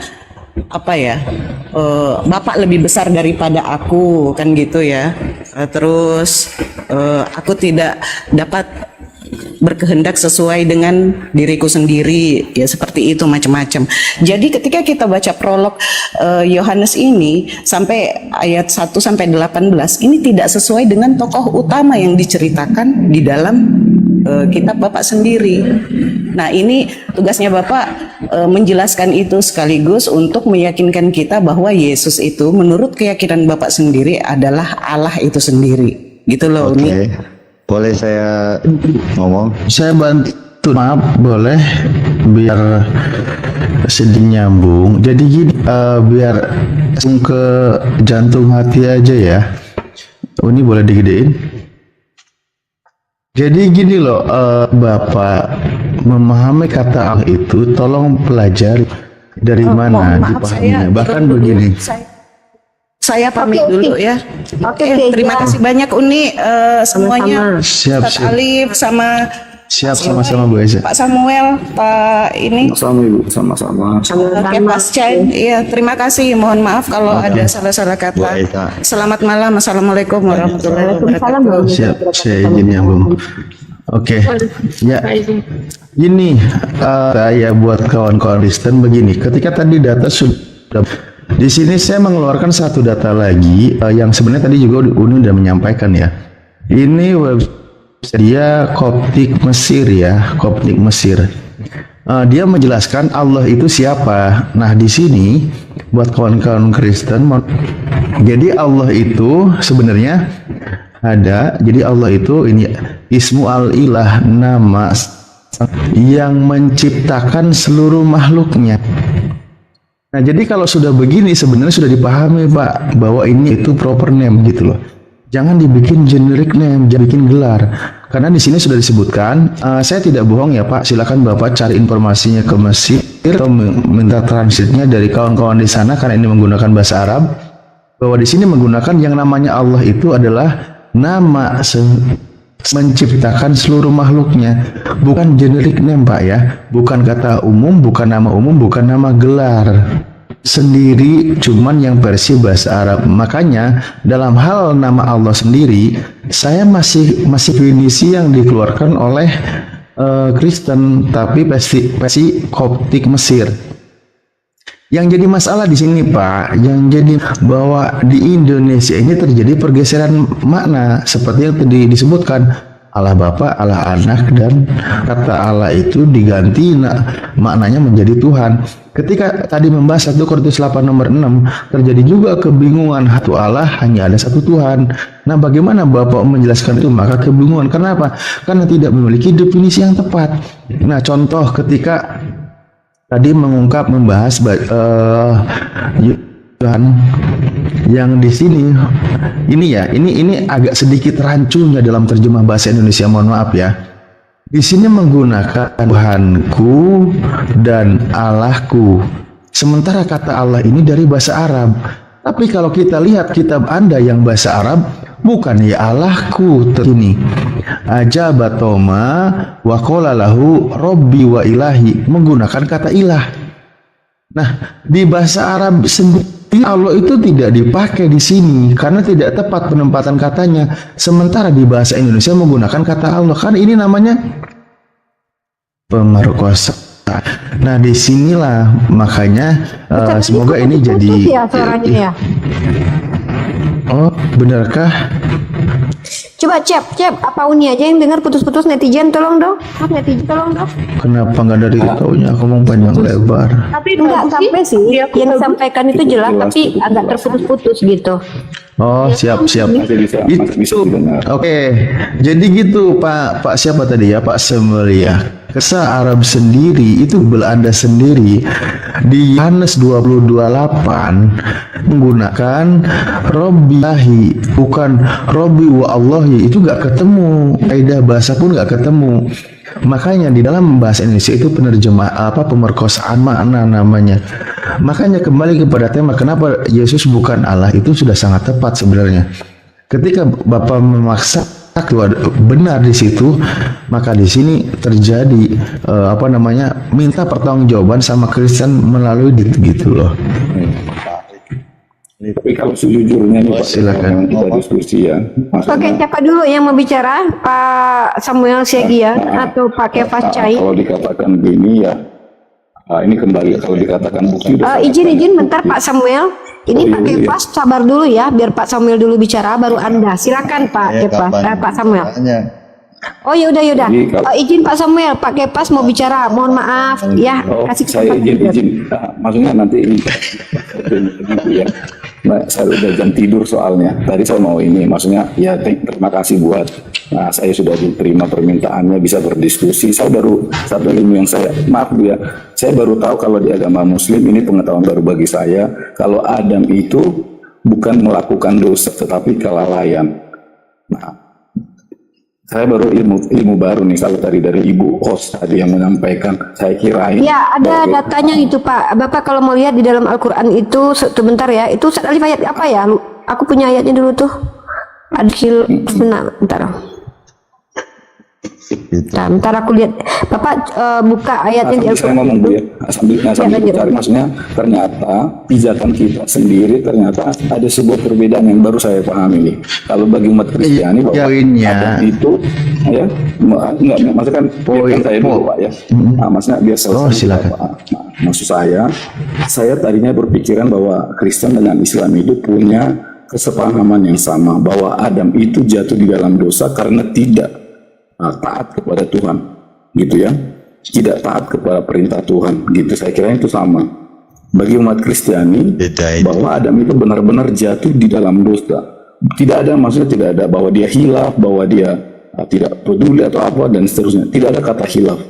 Bapak lebih besar daripada aku, kan gitu ya. Terus aku tidak dapat berkehendak sesuai dengan diriku sendiri, ya seperti itu macam-macam. Jadi ketika kita baca prolog Yohanes ini sampai ayat 1 sampai 18 ini tidak sesuai dengan tokoh utama yang diceritakan di dalam kitab Bapak sendiri. Nah, ini tugasnya Bapak menjelaskan itu sekaligus untuk meyakinkan kita bahwa Yesus itu menurut keyakinan Bapak sendiri adalah Allah itu sendiri. Gitu loh. Oke. Boleh saya ngomong? Saya bantu, maaf boleh, biar sedih nyambung. Jadi gini, biar langsung ke jantung hati aja ya. Ini boleh digedein? Jadi gini loh, Bapak memahami kata Allah itu tolong pelajari dari mana dipahaminya. Bahkan begini. Saya pamit dulu ya. Terima kasih banyak Uni semuanya. Siap. Alif sama sama Bu Eza. Pak Samuel, Pak ini. Sama Ibu, sama-sama. Oke, Mas Cai. Iya, terima kasih. Mohon maaf kalau ada salah-salah kata. Selamat malam. Assalamualaikum warahmatullahi wabarakatuh. Siap, saya izin nyambung. Oke, ya. Ini saya buat kawan-kawan Kristen begini. Ketika tadi data sudah di sini, saya mengeluarkan satu data lagi yang sebenarnya tadi juga Uni sudah menyampaikan ya. Ini website dia Koptik Mesir ya, Koptik Mesir. Dia menjelaskan Allah itu siapa. Nah, di sini buat kawan-kawan Kristen, jadi Allah itu sebenarnya Ada. Jadi Allah itu ini Ismu al-Ilah, nama yang menciptakan seluruh makhluknya. Nah, jadi kalau sudah begini sebenarnya sudah dipahami Pak bahwa ini itu proper name gitu loh. Jangan dibikin generic name, jangan bikin gelar. Karena di sini sudah disebutkan, saya tidak bohong ya Pak, silakan Bapak cari informasinya ke Mesir atau minta transitnya dari kawan-kawan di sana karena ini menggunakan bahasa Arab. Bahwa di sini menggunakan yang namanya Allah itu adalah nama menciptakan seluruh makhluknya, bukan generic name Pak ya, bukan kata umum, bukan nama gelar sendiri, cuman yang versi bahasa Arab. Makanya dalam hal nama Allah sendiri, saya masih definisi yang dikeluarkan oleh Kristen, tapi versi Koptik Mesir. Yang jadi masalah di sini Pak, yang jadi bahwa di Indonesia ini terjadi pergeseran makna seperti yang tadi disebutkan, Allah Bapa, Allah Anak, dan kata Allah itu diganti maknanya menjadi Tuhan. Ketika tadi membahas 1 Korintus 8 nomor 6, terjadi juga kebingungan, satu Allah hanya ada satu Tuhan. Nah, bagaimana Bapak menjelaskan itu? Maka kebingungan. Kenapa? Karena tidak memiliki definisi yang tepat. Nah, contoh ketika tadi membahas Tuhan yang di sini ini agak sedikit rancunya dalam terjemah bahasa Indonesia, mohon maaf ya. Di sini menggunakan Tuhanku dan Allahku. Sementara kata Allah ini dari bahasa Arab. Tapi kalau kita lihat kitab Anda yang bahasa Arab, bukan ya Allahku ini. Ajabatoma wa qala lahu rabbi wa ilahi, menggunakan kata ilah. Nah, di bahasa Arab sendiri Allah itu tidak dipakai di sini karena tidak tepat penempatan katanya. Sementara di bahasa Indonesia menggunakan kata Allah. Kan ini namanya pemerkosa. Nah, disinilah makanya semoga ini jadi. Ya, suaranya ya. Oh, benarkah? Coba Cep, apa Uni aja yang dengar putus-putus, netizen tolong dong. Kenapa nggak dari taunya aku ngomong panjang lebar? Tapi Enggak bagus sampai sih, Iya, yang bagus. disampaikan itu jelas, tapi agak terputus-putus gitu. Oh, siap. Masih bisa didengar. Oke, jadi gitu Pak siapa tadi ya, Pak Semelia. Kisah Arab sendiri itu Belanda sendiri di Yohanes 20:28 menggunakan Robbilahi, bukan Robbi wa Allahi. Itu gak ketemu, kaidah bahasa pun gak ketemu. Makanya di dalam bahasa Indonesia itu pemerkosaan makna namanya. Makanya kembali kepada tema kenapa Yesus bukan Allah, itu sudah sangat tepat sebenarnya. Ketika Bapak memaksa keluar benar di situ, maka di sini terjadi minta pertanggungjawaban sama Kristen melalui gitu loh. Tapi kalau sejujurnya nih Pak, silakan. kita diskusi ya. Oke, siapa dulu yang mau bicara? Pak Samuel Segia atau Pak Kefas Cai? Kalau dikatakan begini ya, ini kembali kalau dikatakan bukti. Izin bentar Pak Samuel. Ini Pak Kefas sabar dulu ya, biar Pak Samuel dulu bicara, baru Anda. Silakan Pak Kefas, Pak Samuel. Oh yaudah. Izin Pak Samuel, Pak Kefas mau bicara. Mohon maaf ya, kasih saya kesempatan. izin. Maksudnya nanti ini ya. Nah, saya udah jam tidur soalnya. Tadi saya mau ini, maksudnya ya terima kasih buat saya sudah diterima permintaannya bisa berdiskusi. Saya baru satu ilmu yang maaf Bu ya, saya baru tahu kalau di agama Muslim ini pengetahuan baru bagi saya, kalau Adam itu bukan melakukan dosa tetapi kelalaian. Nah, saya baru ilmu baru nih kalau dari Ibu host tadi yang menyampaikan. Saya kirain. Ya ada datanya itu Pak. Bapak kalau mau lihat di dalam Al-Quran itu sebentar ya. Itu alif ayat apa ya? Aku punya ayatnya dulu tuh. Adhil bentar. Bentar aku lihat. Bapak buka ayatnya di Saya Al-Quran. ngomong Bu ya. Sambil cari, maksudnya ternyata pijatan kita sendiri ternyata ada sebuah perbedaan yang baru saya pahami nih. Kalau bagi umat Kristiani bahwa Adam itu ya enggak maksudnya kan biarkan saya dulu Pak ya. Nah, maksudnya biar selesai. Silakan. Nah, maksud saya tadinya berpikiran bahwa Kristen dengan Islam itu punya kesepahaman yang sama bahwa Adam itu jatuh di dalam dosa karena tidak taat kepada Tuhan, gitu ya, tidak taat kepada perintah Tuhan, gitu. Saya kira itu sama. Bagi umat Kristiani, bahwa Adam itu benar-benar jatuh di dalam dosa, Tidak ada, maksudnya tidak ada bahwa dia hilaf, bahwa dia tidak peduli atau apa dan seterusnya. Tidak ada kata hilaf,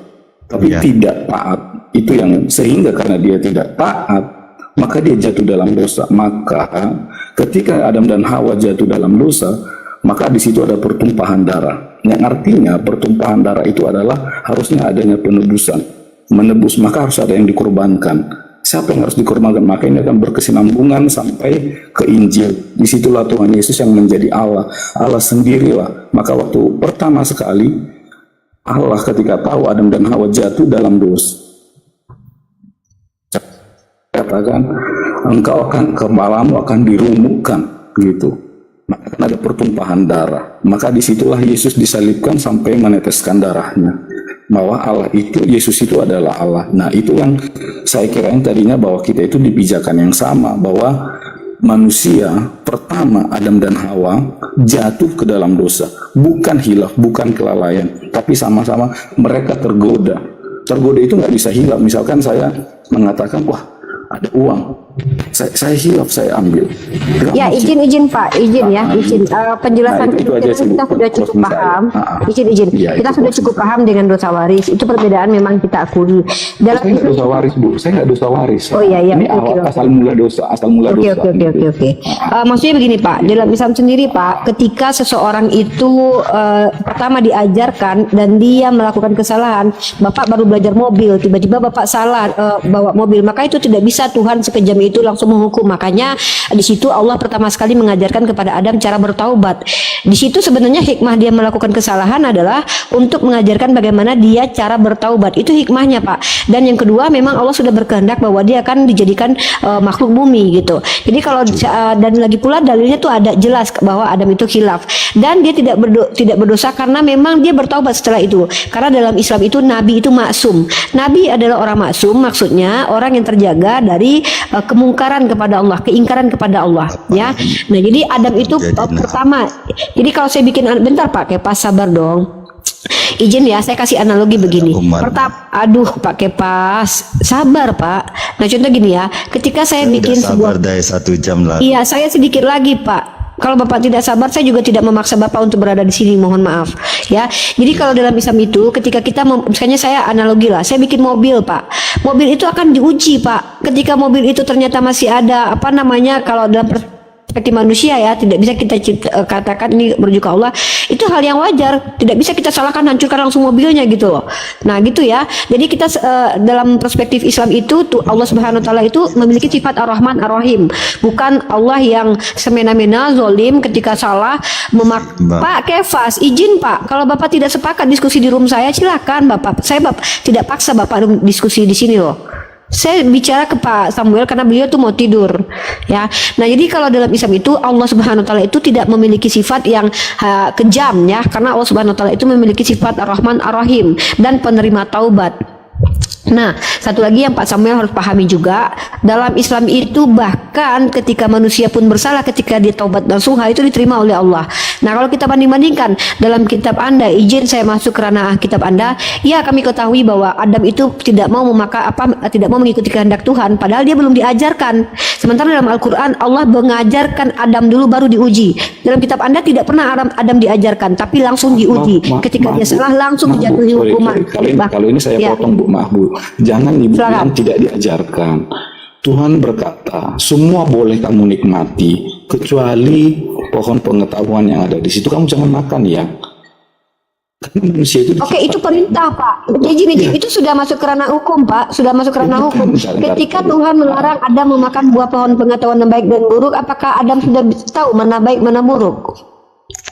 tapi tidak taat. Itu yang sehingga karena dia tidak taat, maka dia jatuh dalam dosa. Maka ketika Adam dan Hawa jatuh dalam dosa, maka di situ ada pertumpahan darah. Yang artinya pertumpahan darah itu adalah harusnya adanya penebusan. Menebus, maka harus ada yang dikorbankan. Siapa yang harus dikorbankan? Maka ini akan berkesinambungan sampai ke Injil. Disitulah Tuhan Yesus yang menjadi Allah. Allah sendirilah. Maka waktu pertama sekali Allah ketika tahu Adam dan Hawa jatuh dalam dosa, katakan engkau akan, kepalamu akan dirumukkan, gitu. Maka akan ada pertumpahan darah. Maka disitulah Yesus disalibkan sampai meneteskan darahnya. Bahwa Allah itu, Yesus itu adalah Allah. Nah, itu yang saya kira yang tadinya bahwa kita itu di pijakan yang sama, bahwa manusia pertama Adam dan Hawa jatuh ke dalam dosa, bukan hilaf, bukan kelalaian, tapi sama-sama mereka tergoda. Tergoda itu nggak bisa hilaf. Misalkan saya mengatakan, wah ada uang, saya hilaf, saya ambil. Ya, izin Pak, izin ya, izin. Penjelasan itu aja sih, kita sudah cukup paham. Izin. Ya, kita sudah cukup paham dengan dosa waris. Itu perbedaan memang kita akui. Dalam saya nggak dosa waris, Bu. Saya nggak dosa waris. Oh iya. Ini asal mula dosa, Oke. Maksudnya begini Pak, dalam Islam sendiri Pak, ketika seseorang itu pertama diajarkan dan dia melakukan kesalahan, Bapak baru belajar mobil, tiba-tiba Bapak salah bawa mobil, maka itu tidak bisa Tuhan sekejam itu langsung menghukum. Makanya di situ Allah pertama sekali mengajarkan kepada Adam cara bertaubat. Di situ sebenarnya hikmah dia melakukan kesalahan adalah untuk mengajarkan bagaimana dia cara bertaubat. Itu hikmahnya Pak. Dan yang kedua, memang Allah sudah berkehendak bahwa dia akan dijadikan makhluk bumi gitu. Jadi kalau dan lagi pula dalilnya tuh ada jelas bahwa Adam itu khilaf dan dia tidak berdosa karena memang dia bertaubat setelah itu. Karena dalam Islam itu Nabi itu maksum. Nabi adalah orang maksum, maksudnya orang yang terjaga dari kemungkaran kepada Allah, keingkaran kepada Allah, ya. Nah, jadi Adam itu pertama. Jadi kalau saya bikin bentar Pak Kepas, sabar dong. Izin ya, saya kasih analogi begini. Aduh Pak Kepas, sabar Pak. Nah, contoh gini ya, ketika saya bikin sebuah dari 1 jam lah. Iya, saya sedikit lagi Pak. Kalau Bapak tidak sabar, saya juga tidak memaksa Bapak untuk berada di sini, mohon maaf. Ya, jadi kalau dalam Islam itu, ketika kita, misalnya saya analogi lah, saya bikin mobil Pak. Mobil itu akan diuji Pak. Ketika mobil itu ternyata masih ada, apa namanya, kalau dalam seperti manusia ya, tidak bisa kita katakan ini merujuk ke Allah, itu hal yang wajar, tidak bisa kita salahkan, hancurkan langsung mobilnya gitu loh. Nah gitu ya, jadi kita dalam perspektif Islam itu tuh Allah Subhanahu Wa Taala itu memiliki sifat Ar-Rahman Ar-Rahim, bukan Allah yang semena-mena zolim ketika salah. Pak Kefas, izin Pak, kalau Bapak tidak sepakat diskusi di room saya, silakan Bapak, saya tidak paksa Bapak diskusi di sini loh. Saya bicara ke Pak Samuel karena beliau tuh mau tidur, ya. Nah, jadi kalau dalam Islam itu Allah Subhanahu Wa Taala itu tidak memiliki sifat yang kejam, ya, karena Allah Subhanahu Wa Taala itu memiliki sifat Ar-Rahman Ar-Rahim dan penerima taubat. Nah, satu lagi yang Pak Samuel harus pahami juga, dalam Islam itu bahkan ketika manusia pun bersalah, ketika dia taubat nasuha itu diterima oleh Allah. Nah, kalau kita banding-bandingkan dalam kitab Anda, izin saya masuk ke ranah kitab Anda, ya kami ketahui bahwa Adam itu tidak mau tidak mau mengikuti kehendak Tuhan, padahal dia belum diajarkan. Sementara dalam Al-Quran Allah mengajarkan Adam dulu baru diuji. Dalam kitab Anda tidak pernah Adam diajarkan, tapi langsung diuji. Ketika dia salah langsung dijatuhi hukuman. Kalau ini saya potong Bu, maaf Bu. Jangan dibilang tidak diajarkan. Tuhan berkata, semua boleh kamu nikmati, kecuali pohon pengetahuan yang ada di situ kamu jangan makan ya. Karena manusia itu Oke, itu perintah Pak. Jadi itu sudah masuk ke ranah hukum Pak, sudah masuk ke ranah hukum. Ketika Tuhan melarang Adam memakan buah pohon pengetahuan yang baik dan buruk, apakah Adam sudah tahu mana baik mana buruk?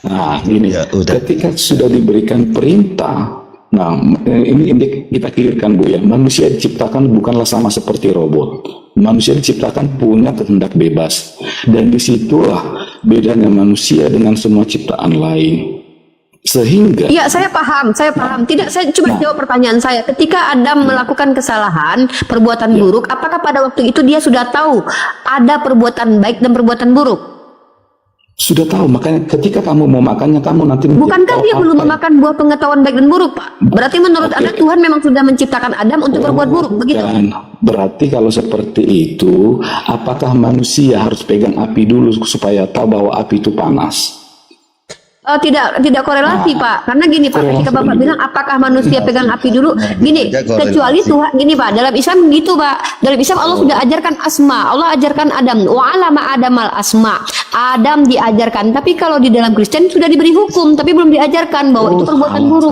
Nah, ini ketika sudah diberikan perintah. Nah, ini kita clearkan Bu ya. Manusia diciptakan bukanlah sama seperti robot. Manusia diciptakan punya kehendak bebas. Dan disitulah bedanya manusia dengan semua ciptaan lain. Sehingga ya, saya paham. Tidak, saya cuma jawab pertanyaan saya. Ketika Adam melakukan kesalahan, perbuatan buruk, apakah pada waktu itu dia sudah tahu ada perbuatan baik dan perbuatan buruk? Sudah tahu, makanya ketika kamu mau makannya, kamu nanti Bukankah tahu dia belum apa. memakan buah pengetahuan baik dan buruk, Pak? Berarti menurut Anda Tuhan memang sudah menciptakan Adam untuk berbuat buruk, begitu? Dan berarti kalau seperti itu, apakah manusia harus pegang api dulu supaya tahu bahwa api itu panas? Tidak korelasi, Pak. Karena gini, Pak, ketika Bapak bilang apakah manusia pegang api dulu, gini, kecuali Tuhan, gini, Pak, dalam Islam begitu, Pak. Dalam Islam Allah sudah ajarkan asma, Allah ajarkan Adam, wa alama Adamal asma. Adam diajarkan, tapi kalau di dalam Kristen sudah diberi hukum, tapi belum diajarkan bahwa itu perbuatan buruk.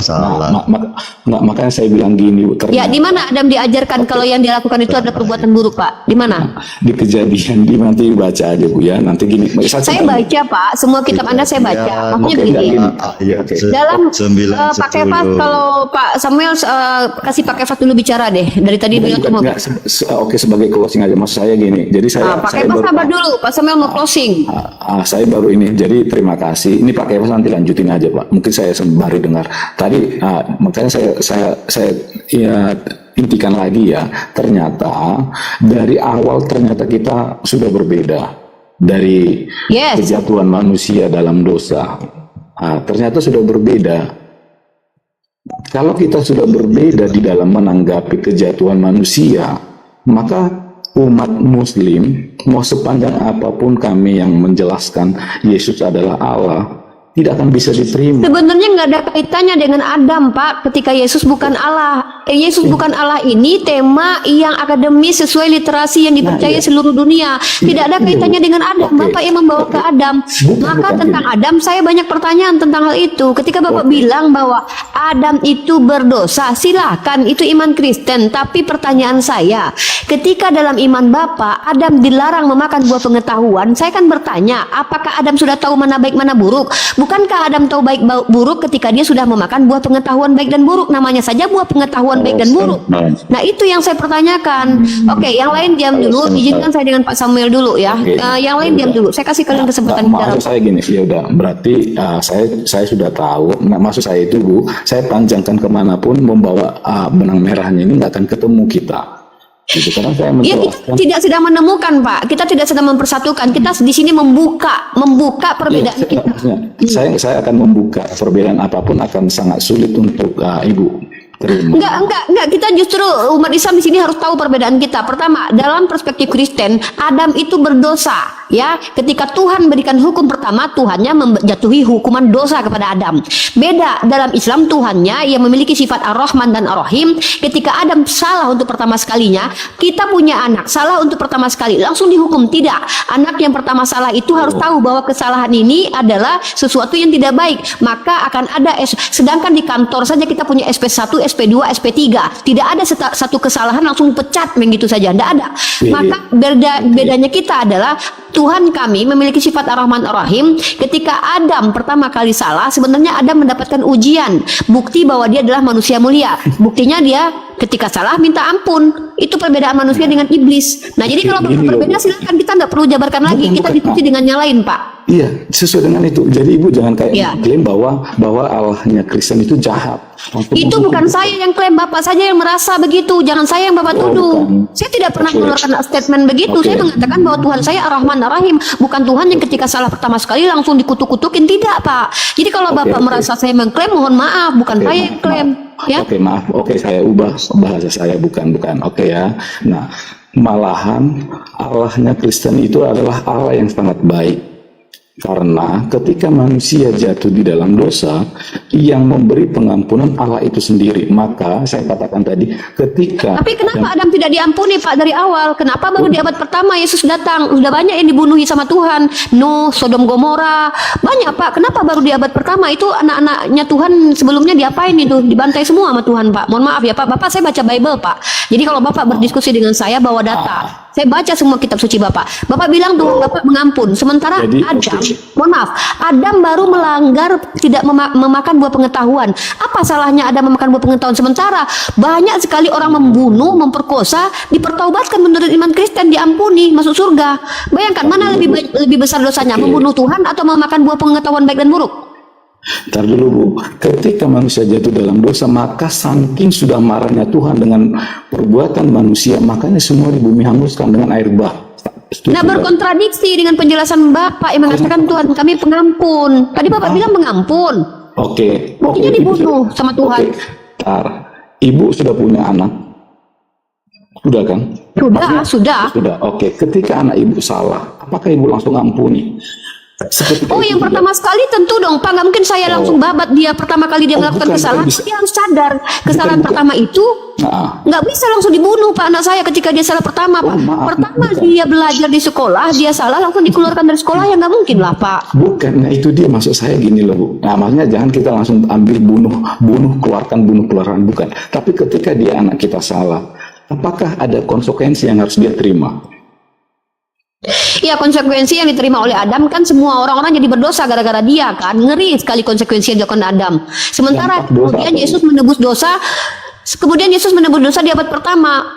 Salah. Makanya saya bilang gini, Bu, Ya, di mana Adam diajarkan kalau yang dilakukan itu adalah perbuatan buruk, Pak? Di mana? di Kejadian, di nanti baca aja, Bu, ya. Nanti gini, Saya baca, Pak, semua kitab Anda saya baca. Maksudnya Oke, begini. Ayat Dalam 9, Pak Kefas, kalau Pak Samuel kasih Pak Kefas dulu bicara deh. Dari tadi beliau tuh mau. Oke, sebagai closing aja, maksud saya gini. Jadi Pak Kefas sabar dulu, Pak Samuel mau closing. Saya baru ini, jadi terima kasih. Ini Pak Kefas nanti lanjutin aja, Pak. Mungkin saya sembari dengar tadi, makanya saya ya, intikan lagi ya. Ternyata dari awal ternyata kita sudah berbeda dari kejatuhan manusia dalam dosa. Ternyata sudah berbeda. Kalau kita sudah berbeda di dalam menanggapi kejatuhan manusia, maka umat Muslim, mau sepanjang apapun kami yang menjelaskan Yesus adalah Allah, tidak akan bisa diterima. Sebenarnya nggak ada kaitannya dengan Adam, Pak. Ketika Yesus bukan Allah, Yesus bukan Allah ini tema yang akademis sesuai literasi yang dipercaya seluruh dunia. Tidak ada kaitannya dengan Adam. Bapak yang membawa ke Adam. Maka tentang Adam saya banyak pertanyaan tentang hal itu. Ketika Bapak bilang bahwa Adam itu berdosa, silakan itu iman Kristen. Tapi pertanyaan saya, ketika dalam iman Bapak Adam dilarang memakan buah pengetahuan, saya kan bertanya, apakah Adam sudah tahu mana baik mana buruk? Bukankah Adam tahu baik buruk ketika dia sudah memakan buah pengetahuan baik dan buruk? Namanya saja buah pengetahuan baik dan buruk. Nah, itu yang saya pertanyakan. Oke, yang lain diam dulu. Izinkan saya dengan Pak Samuel dulu ya. Yang lain diam dulu. Saya kasih kalian kesempatan bicara. Maksud saya gini, ya udah. Berarti saya sudah tahu. Maksud saya itu, Bu, saya panjangkan kemanapun membawa benang merahnya ini nggak akan ketemu kita. Gitu, karena saya kita tidak sedang menemukan, Pak. Kita tidak sedang mempersatukan. Kita di sini membuka perbedaan kita. Saya akan membuka perbedaan apapun akan sangat sulit untuk Ibu terima. Enggak. Kita justru umat Islam di sini harus tahu perbedaan kita. Pertama, dalam perspektif Kristen, Adam itu berdosa. Ya, ketika Tuhan berikan hukum pertama, Tuhannya menjatuhi hukuman dosa kepada Adam. Beda dalam Islam, Tuhannya yang memiliki sifat Ar-Rahman dan Ar-Rahim. Ketika Adam salah untuk pertama sekalinya, kita punya anak salah untuk pertama sekali, langsung dihukum. Tidak. Anak yang pertama salah itu harus tahu bahwa kesalahan ini adalah sesuatu yang tidak baik. Maka akan ada sedangkan di kantor saja kita punya SP1, SP2, SP3. Tidak ada satu kesalahan langsung pecat begitu saja. Tidak ada. Maka bedanya kita adalah Tuhan kami memiliki sifat Ar-Rahman Ar-Rahim. Ketika Adam pertama kali salah, sebenarnya Adam mendapatkan ujian, bukti bahwa dia adalah manusia mulia. Buktinya dia ketika salah minta ampun. Itu perbedaan manusia dengan iblis. Nah, jadi kalau berbeda silakan, kita tidak perlu jabarkan lagi. Kita diskusi dengan yang lain, Pak. Iya, sesuai dengan itu. Jadi Ibu jangan klaim bahwa Allahnya Kristen itu jahat. Itu bukan saya yang klaim, Bapak saja yang merasa begitu. Jangan saya yang Bapak tuduh. Saya tidak pernah mengeluarkan statement begitu. Saya mengatakan bahwa Tuhan saya Ar-Rahman Ar-Rahim, bukan Tuhan yang ketika salah pertama sekali langsung dikutuk-kutukin. Tidak, Pak. Jadi kalau Bapak merasa saya mengklaim, mohon maaf, bukan saya yang klaim. Ya? Oke, maaf. Oke, saya ubah bahasa saya, bukan. Oke ya. Nah, malahan Allahnya Kristen itu adalah Allah yang sangat baik. Karena ketika manusia jatuh di dalam dosa, yang memberi pengampunan Allah itu sendiri. Maka saya katakan tadi, ketika... Tapi kenapa Adam tidak diampuni, Pak, dari awal? Kenapa baru di abad pertama Yesus datang? Sudah banyak yang dibunuhi sama Tuhan. Nuh, Sodom Gomora. Banyak, Pak. Kenapa baru di abad pertama? Itu anak-anaknya Tuhan sebelumnya diapain itu? Dibantai semua sama Tuhan, Pak. Mohon maaf ya, Pak. Bapak saya baca Bible, Pak. Jadi kalau Bapak berdiskusi dengan saya, bawa data. Saya baca semua kitab suci Bapak. Bapak bilang Tuhan Bapak mengampun. Sementara Adam, mohon maaf, Adam baru melanggar tidak memakan buah pengetahuan. Apa salahnya Adam memakan buah pengetahuan? Sementara banyak sekali orang membunuh, memperkosa, dipertaubatkan menurut iman Kristen, diampuni, masuk surga. Bayangkan mana lebih besar dosanya, membunuh Tuhan atau memakan buah pengetahuan baik dan buruk? Ntar dulu, Bu, ketika manusia jatuh dalam dosa, maka saking sudah marahnya Tuhan dengan perbuatan manusia, makanya semua di bumi hanguskan dengan air bah. setuju. Nah, berkontradiksi dengan penjelasan Bapak yang mengatakan Tuhan kami pengampun. Tadi Bapak bilang pengampun. Oke. Buktinya dibunuh sama Tuhan. Oke. Bentar. Ibu sudah punya anak? Sudah kan? Sudah. Sudah. Oke. Ketika anak ibu salah, apakah ibu langsung ampuni? Seketika Oh, itu yang juga. pertama sekali tentu dong, Pak. Nggak mungkin saya langsung babat dia pertama kali dia melakukan bukan, kesalahan. bukan bisa. Dia harus sadar kesalahan Bukan. pertama itu Nah, nggak bisa langsung dibunuh, Pak, anak saya ketika dia salah pertama, Pak. maaf, Pertama bukan. dia belajar di sekolah, dia salah langsung dikeluarkan dari sekolah, ya nggak mungkin lah, Pak. bukan. Nah, itu dia maksud saya gini loh, Bu. Nah, maksudnya jangan kita langsung ambil bunuh keluarkan, bukan. Tapi ketika dia anak kita salah, apakah ada konsekuensi yang harus dia terima? Ya, konsekuensi yang diterima oleh Adam kan semua orang-orang jadi berdosa gara-gara dia kan. Ngeri sekali konsekuensi yang dilakukan Adam. Sementara Dampak dosa kemudian apa Yesus menebus dosa. Kemudian Yesus menebus dosa di abad pertama.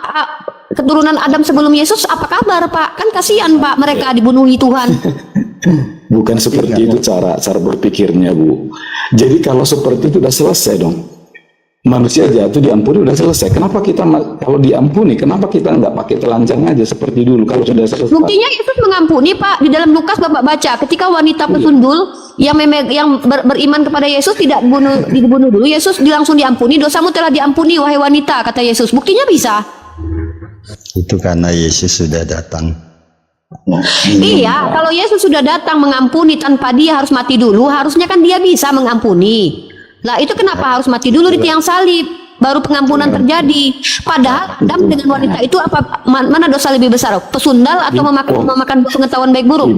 Keturunan Adam sebelum Yesus apa kabar, Pak? Kan kasihan, Pak, mereka dibunuhi Tuhan. Bukan seperti itu cara berpikirnya, Bu. Jadi kalau seperti itu udah selesai dong. Manusia jatuh diampuni udah selesai. Kenapa kita kalau diampuni, kenapa kita nggak pakai telanjang aja seperti dulu kalau sudah selesai? Buktinya Yesus mengampuni, Pak. Di dalam Lukas Bapak baca, ketika wanita pesundul yang beriman kepada Yesus tidak dibunuh dulu, Yesus langsung diampuni. Dosamu telah diampuni, wahai wanita, kata Yesus. Buktinya bisa. Itu karena Yesus sudah datang. Iya, kalau Yesus sudah datang mengampuni tanpa dia harus mati dulu, harusnya kan dia bisa mengampuni. Lah itu kenapa harus mati dulu di tiang salib? Baru pengampunan terjadi. Padahal Adam dengan wanita itu mana dosa lebih besar? Pesundal atau memakan pengetahuan baik buruk?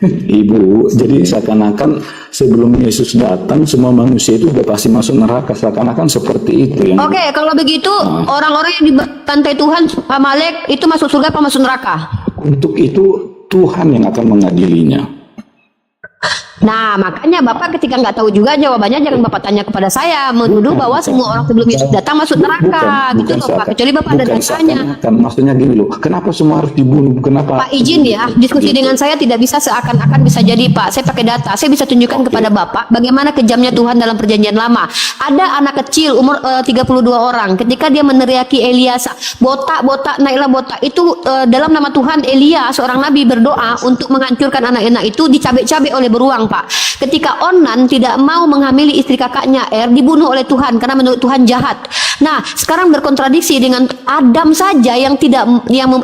Ibu, jadi seakan-akan sebelum Yesus datang semua manusia itu udah pasti masuk neraka. Seakan-akan seperti itu yang. Oke, kalau begitu orang-orang yang dibantai Tuhan, Amalek itu masuk surga apa masuk neraka? Untuk itu Tuhan yang akan mengadilinya. Nah, makanya Bapak ketika nggak tahu juga jawabannya jangan Bapak tanya kepada saya menuduh bahwa semua orang sebelum Yesus datang masuk neraka gitu loh, Pak. Kecuali Bapak ada datanya. Maksudnya gini loh, kenapa semua harus dibunuh? Kenapa? Pak, izin ya, diskusi dengan saya tidak bisa seakan-akan bisa jadi, Pak. Saya pakai data, saya bisa tunjukkan kepada Bapak bagaimana kejamnya Tuhan dalam perjanjian lama. Ada anak kecil umur 32 orang, ketika dia meneriaki Elias, botak, naiklah botak. Itu dalam nama Tuhan Elia, seorang nabi berdoa untuk menghancurkan anak-anak itu dicabik-cabik oleh beruang, Pak. Ketika Onan tidak mau menghamili istri kakaknya dibunuh oleh Tuhan karena menurut Tuhan jahat. Nah, sekarang berkontradiksi dengan Adam saja yang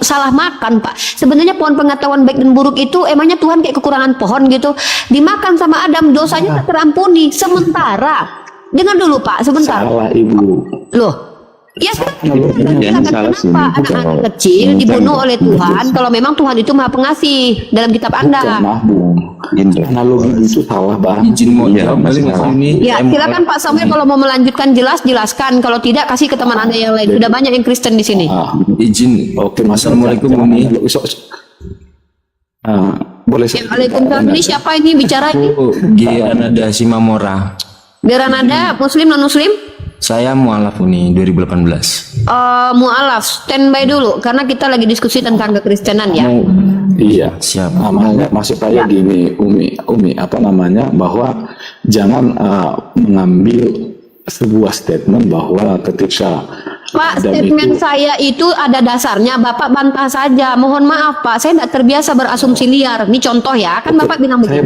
salah makan, Pak. Sebenarnya pohon pengetahuan baik dan buruk itu emangnya Tuhan kayak kekurangan pohon gitu. Dimakan sama Adam, dosanya tak terampuni. Sementara, dengar dulu Pak, sebentar. Salah Ibu. Loh, ya Yang salah sih, kenapa anak-anak kecil dibunuh oleh Tuhan kalau memang Tuhan itu Maha Pengasih dalam kitab Anda? Maaf, Bu. Analogi itu salah banget. Izin mau jawab balik nggak sih ini? Ya, silakan Pak Samuel kalau mau melanjutkan jelaskan. Kalau tidak kasih ke teman Anda yang lain. Sudah banyak yang Kristen di sini. Izin. Oke, Assalamualaikum Umi. Boleh Waalaikumsalam. Ini siapa ini bicara ini? Gianada Simamora. Geranada Muslim non Muslim? Saya mualaf Uni 2018. Mualaf, standby dulu karena kita lagi diskusi tentang kekristenan ya. Iya. Siap. Maksud saya gini, Umi, apa namanya, bahwa jangan mengambil sebuah statement bahwa ketika Pak, Adam statement itu, saya itu ada dasarnya. Bapak bantah saja. Mohon maaf Pak, saya tidak terbiasa berasumsi liar. Ini contoh ya, kan Bapak bilang saya begini.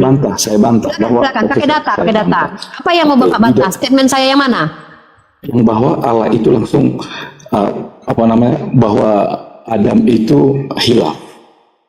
bantah bahwa Silakan, pakai data. bantah. Apa yang mau Bapak bantah? Statement saya yang mana? Bahwa Allah itu langsung bahwa Adam itu hilaf.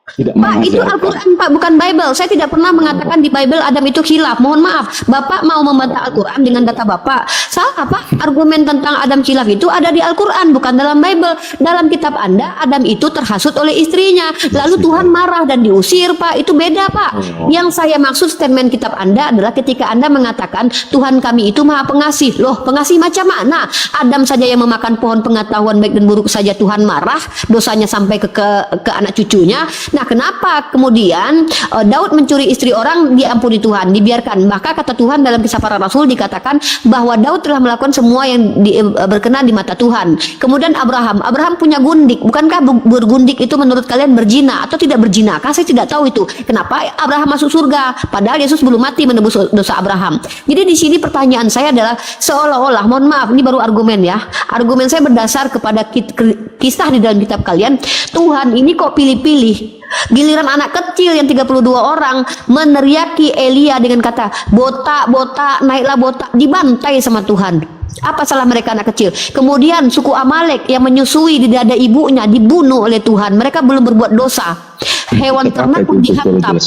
Tidak Pak, itu mengajarkan. Al-Quran Pak, bukan Bible. Saya tidak pernah mengatakan di Bible Adam itu khilaf. Mohon maaf, Bapak mau membantah Al-Quran dengan data Bapak. Salah Pak, argumen tentang Adam khilaf itu ada di Al-Quran, bukan dalam Bible. Dalam kitab Anda, Adam itu terhasut oleh istrinya. Lalu Tuhan marah dan diusir, Pak. Itu beda, Pak. Yang saya maksud statement kitab Anda adalah ketika Anda mengatakan Tuhan kami itu Maha Pengasih. Loh, pengasih macam mana? Adam saja yang memakan pohon pengetahuan baik dan buruk saja Tuhan marah, dosanya sampai ke anak cucunya. Nah, kenapa kemudian Daud mencuri istri orang diampuni Tuhan, dibiarkan? Maka kata Tuhan dalam Kisah Para Rasul dikatakan bahwa Daud telah melakukan semua yang berkenan di mata Tuhan. Kemudian Abraham punya gundik. Bukankah bergundik itu menurut kalian berzina atau tidak berzina? Saya tidak tahu itu. Kenapa Abraham masuk surga? Padahal Yesus belum mati menebus dosa Abraham. Jadi di sini pertanyaan saya adalah seolah-olah, mohon maaf, ini baru argumen ya. Argumen saya berdasar kepada kisah di dalam kitab kalian. Tuhan ini kok pilih-pilih Giliran anak kecil yang 32 orang meneriaki Elia dengan kata, botak, botak, naiklah botak, dibantai sama Tuhan. Apa salah mereka anak kecil? Kemudian suku Amalek yang menyusui di dada ibunya dibunuh oleh Tuhan. Mereka belum berbuat dosa. Hewan ternak pun dihantam.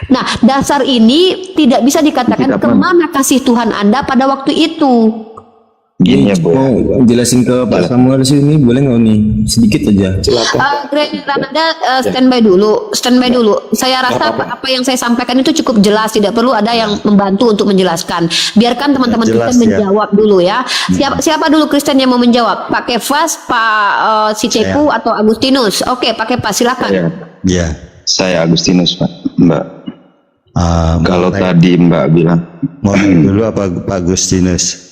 Nah, dasar ini tidak bisa dikatakan kemana kasih Tuhan Anda pada waktu itu. Gini ya Bu. Mau jelasin ke Pak Samuel sini boleh nggak nih? Sedikit aja. Grand Ranada, standby dulu. Saya rasa apa yang saya sampaikan itu cukup jelas, tidak perlu ada yang membantu untuk menjelaskan. Biarkan teman-teman Jelas, Kristen ya. menjawab dulu ya. Siapa dulu Kristen yang mau menjawab? Pak Kefas, Pak Sitepu atau Agustinus? Oke, Pak Kefas silakan. Ya. Saya Agustinus Pak, Mbak. Kalau mau tadi Mbak bilang, mau dulu apa Pak Agustinus?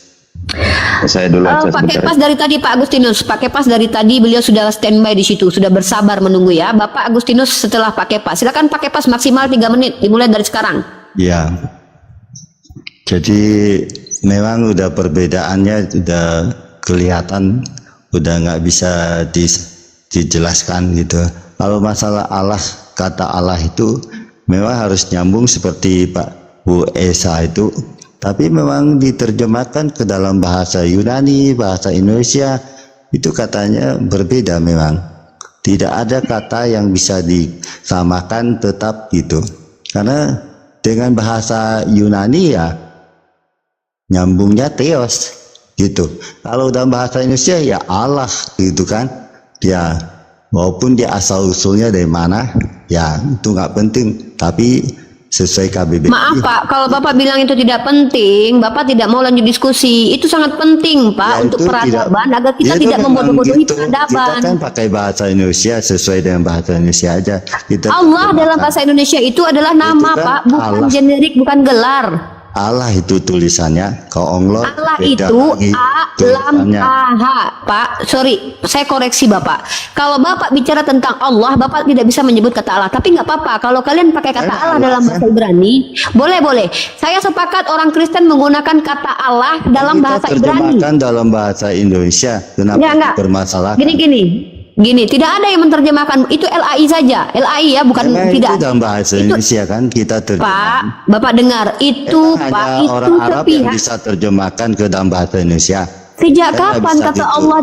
saya dulu aja Pak sebentar. Kepas dari tadi Pak Agustinus. Pak Kepas dari tadi beliau sudah standby di situ, sudah bersabar menunggu ya. Bapak Agustinus setelah Pak Kepas. Silakan Pak Kepas maksimal 3 menit dimulai dari sekarang. Ya. Jadi memang udah perbedaannya udah kelihatan, udah nggak bisa dijelaskan gitu. Kalau masalah Allah, kata Allah itu memang harus nyambung seperti Pak Bu Esa itu. Tapi memang diterjemahkan ke dalam bahasa Yunani, bahasa Indonesia, itu katanya berbeda memang. Tidak ada kata yang bisa disamakan tetap gitu. Karena dengan bahasa Yunani ya, nyambungnya Theos gitu. Kalau dalam bahasa Indonesia ya Allah gitu kan. Ya, walaupun dia asal-usulnya dari mana, ya itu nggak penting. Tapi sesuai KBBI. Maaf Pak, kalau Bapak bilang itu tidak penting, Bapak tidak mau lanjut diskusi. Itu sangat penting Pak Ya, untuk itu peradaban agar kita ya, itu tidak memang membodoh-bodohi gitu. peradaban. Kita kan pakai bahasa Indonesia sesuai dengan bahasa Indonesia aja. Kita Allah dalam terjemahkan. bahasa Indonesia itu adalah nama kan Pak, bukan Allah. generik, bukan gelar. Allah itu tulisannya, kalau Allah beda itu lagi A lam tulisannya. A H Pak, sorry, saya koreksi Bapak. Kalau Bapak bicara tentang Allah, Bapak tidak bisa menyebut kata Allah. Tapi nggak apa-apa. Kalau kalian pakai kata Allah dalam bahasa Ibrani, boleh. Saya sepakat orang Kristen menggunakan kata Allah dalam Kita bahasa Ibrani. terjemahkan dalam bahasa Indonesia. Kenapa Enggak. dipermasalahkan? Gini, tidak ada yang menerjemahkan. Itu LAI saja, LAI ya, bukan Memang tidak. itu dalam bahasa Itu- Indonesia kan kita Pak, terjemahkan. Bapak dengar itu Emang Pak, hanya itu orang Arab yang sepihak. bisa terjemahkan ke dalam bahasa Indonesia. Sejak Saya nggak kapan bisa kata gitu. Allah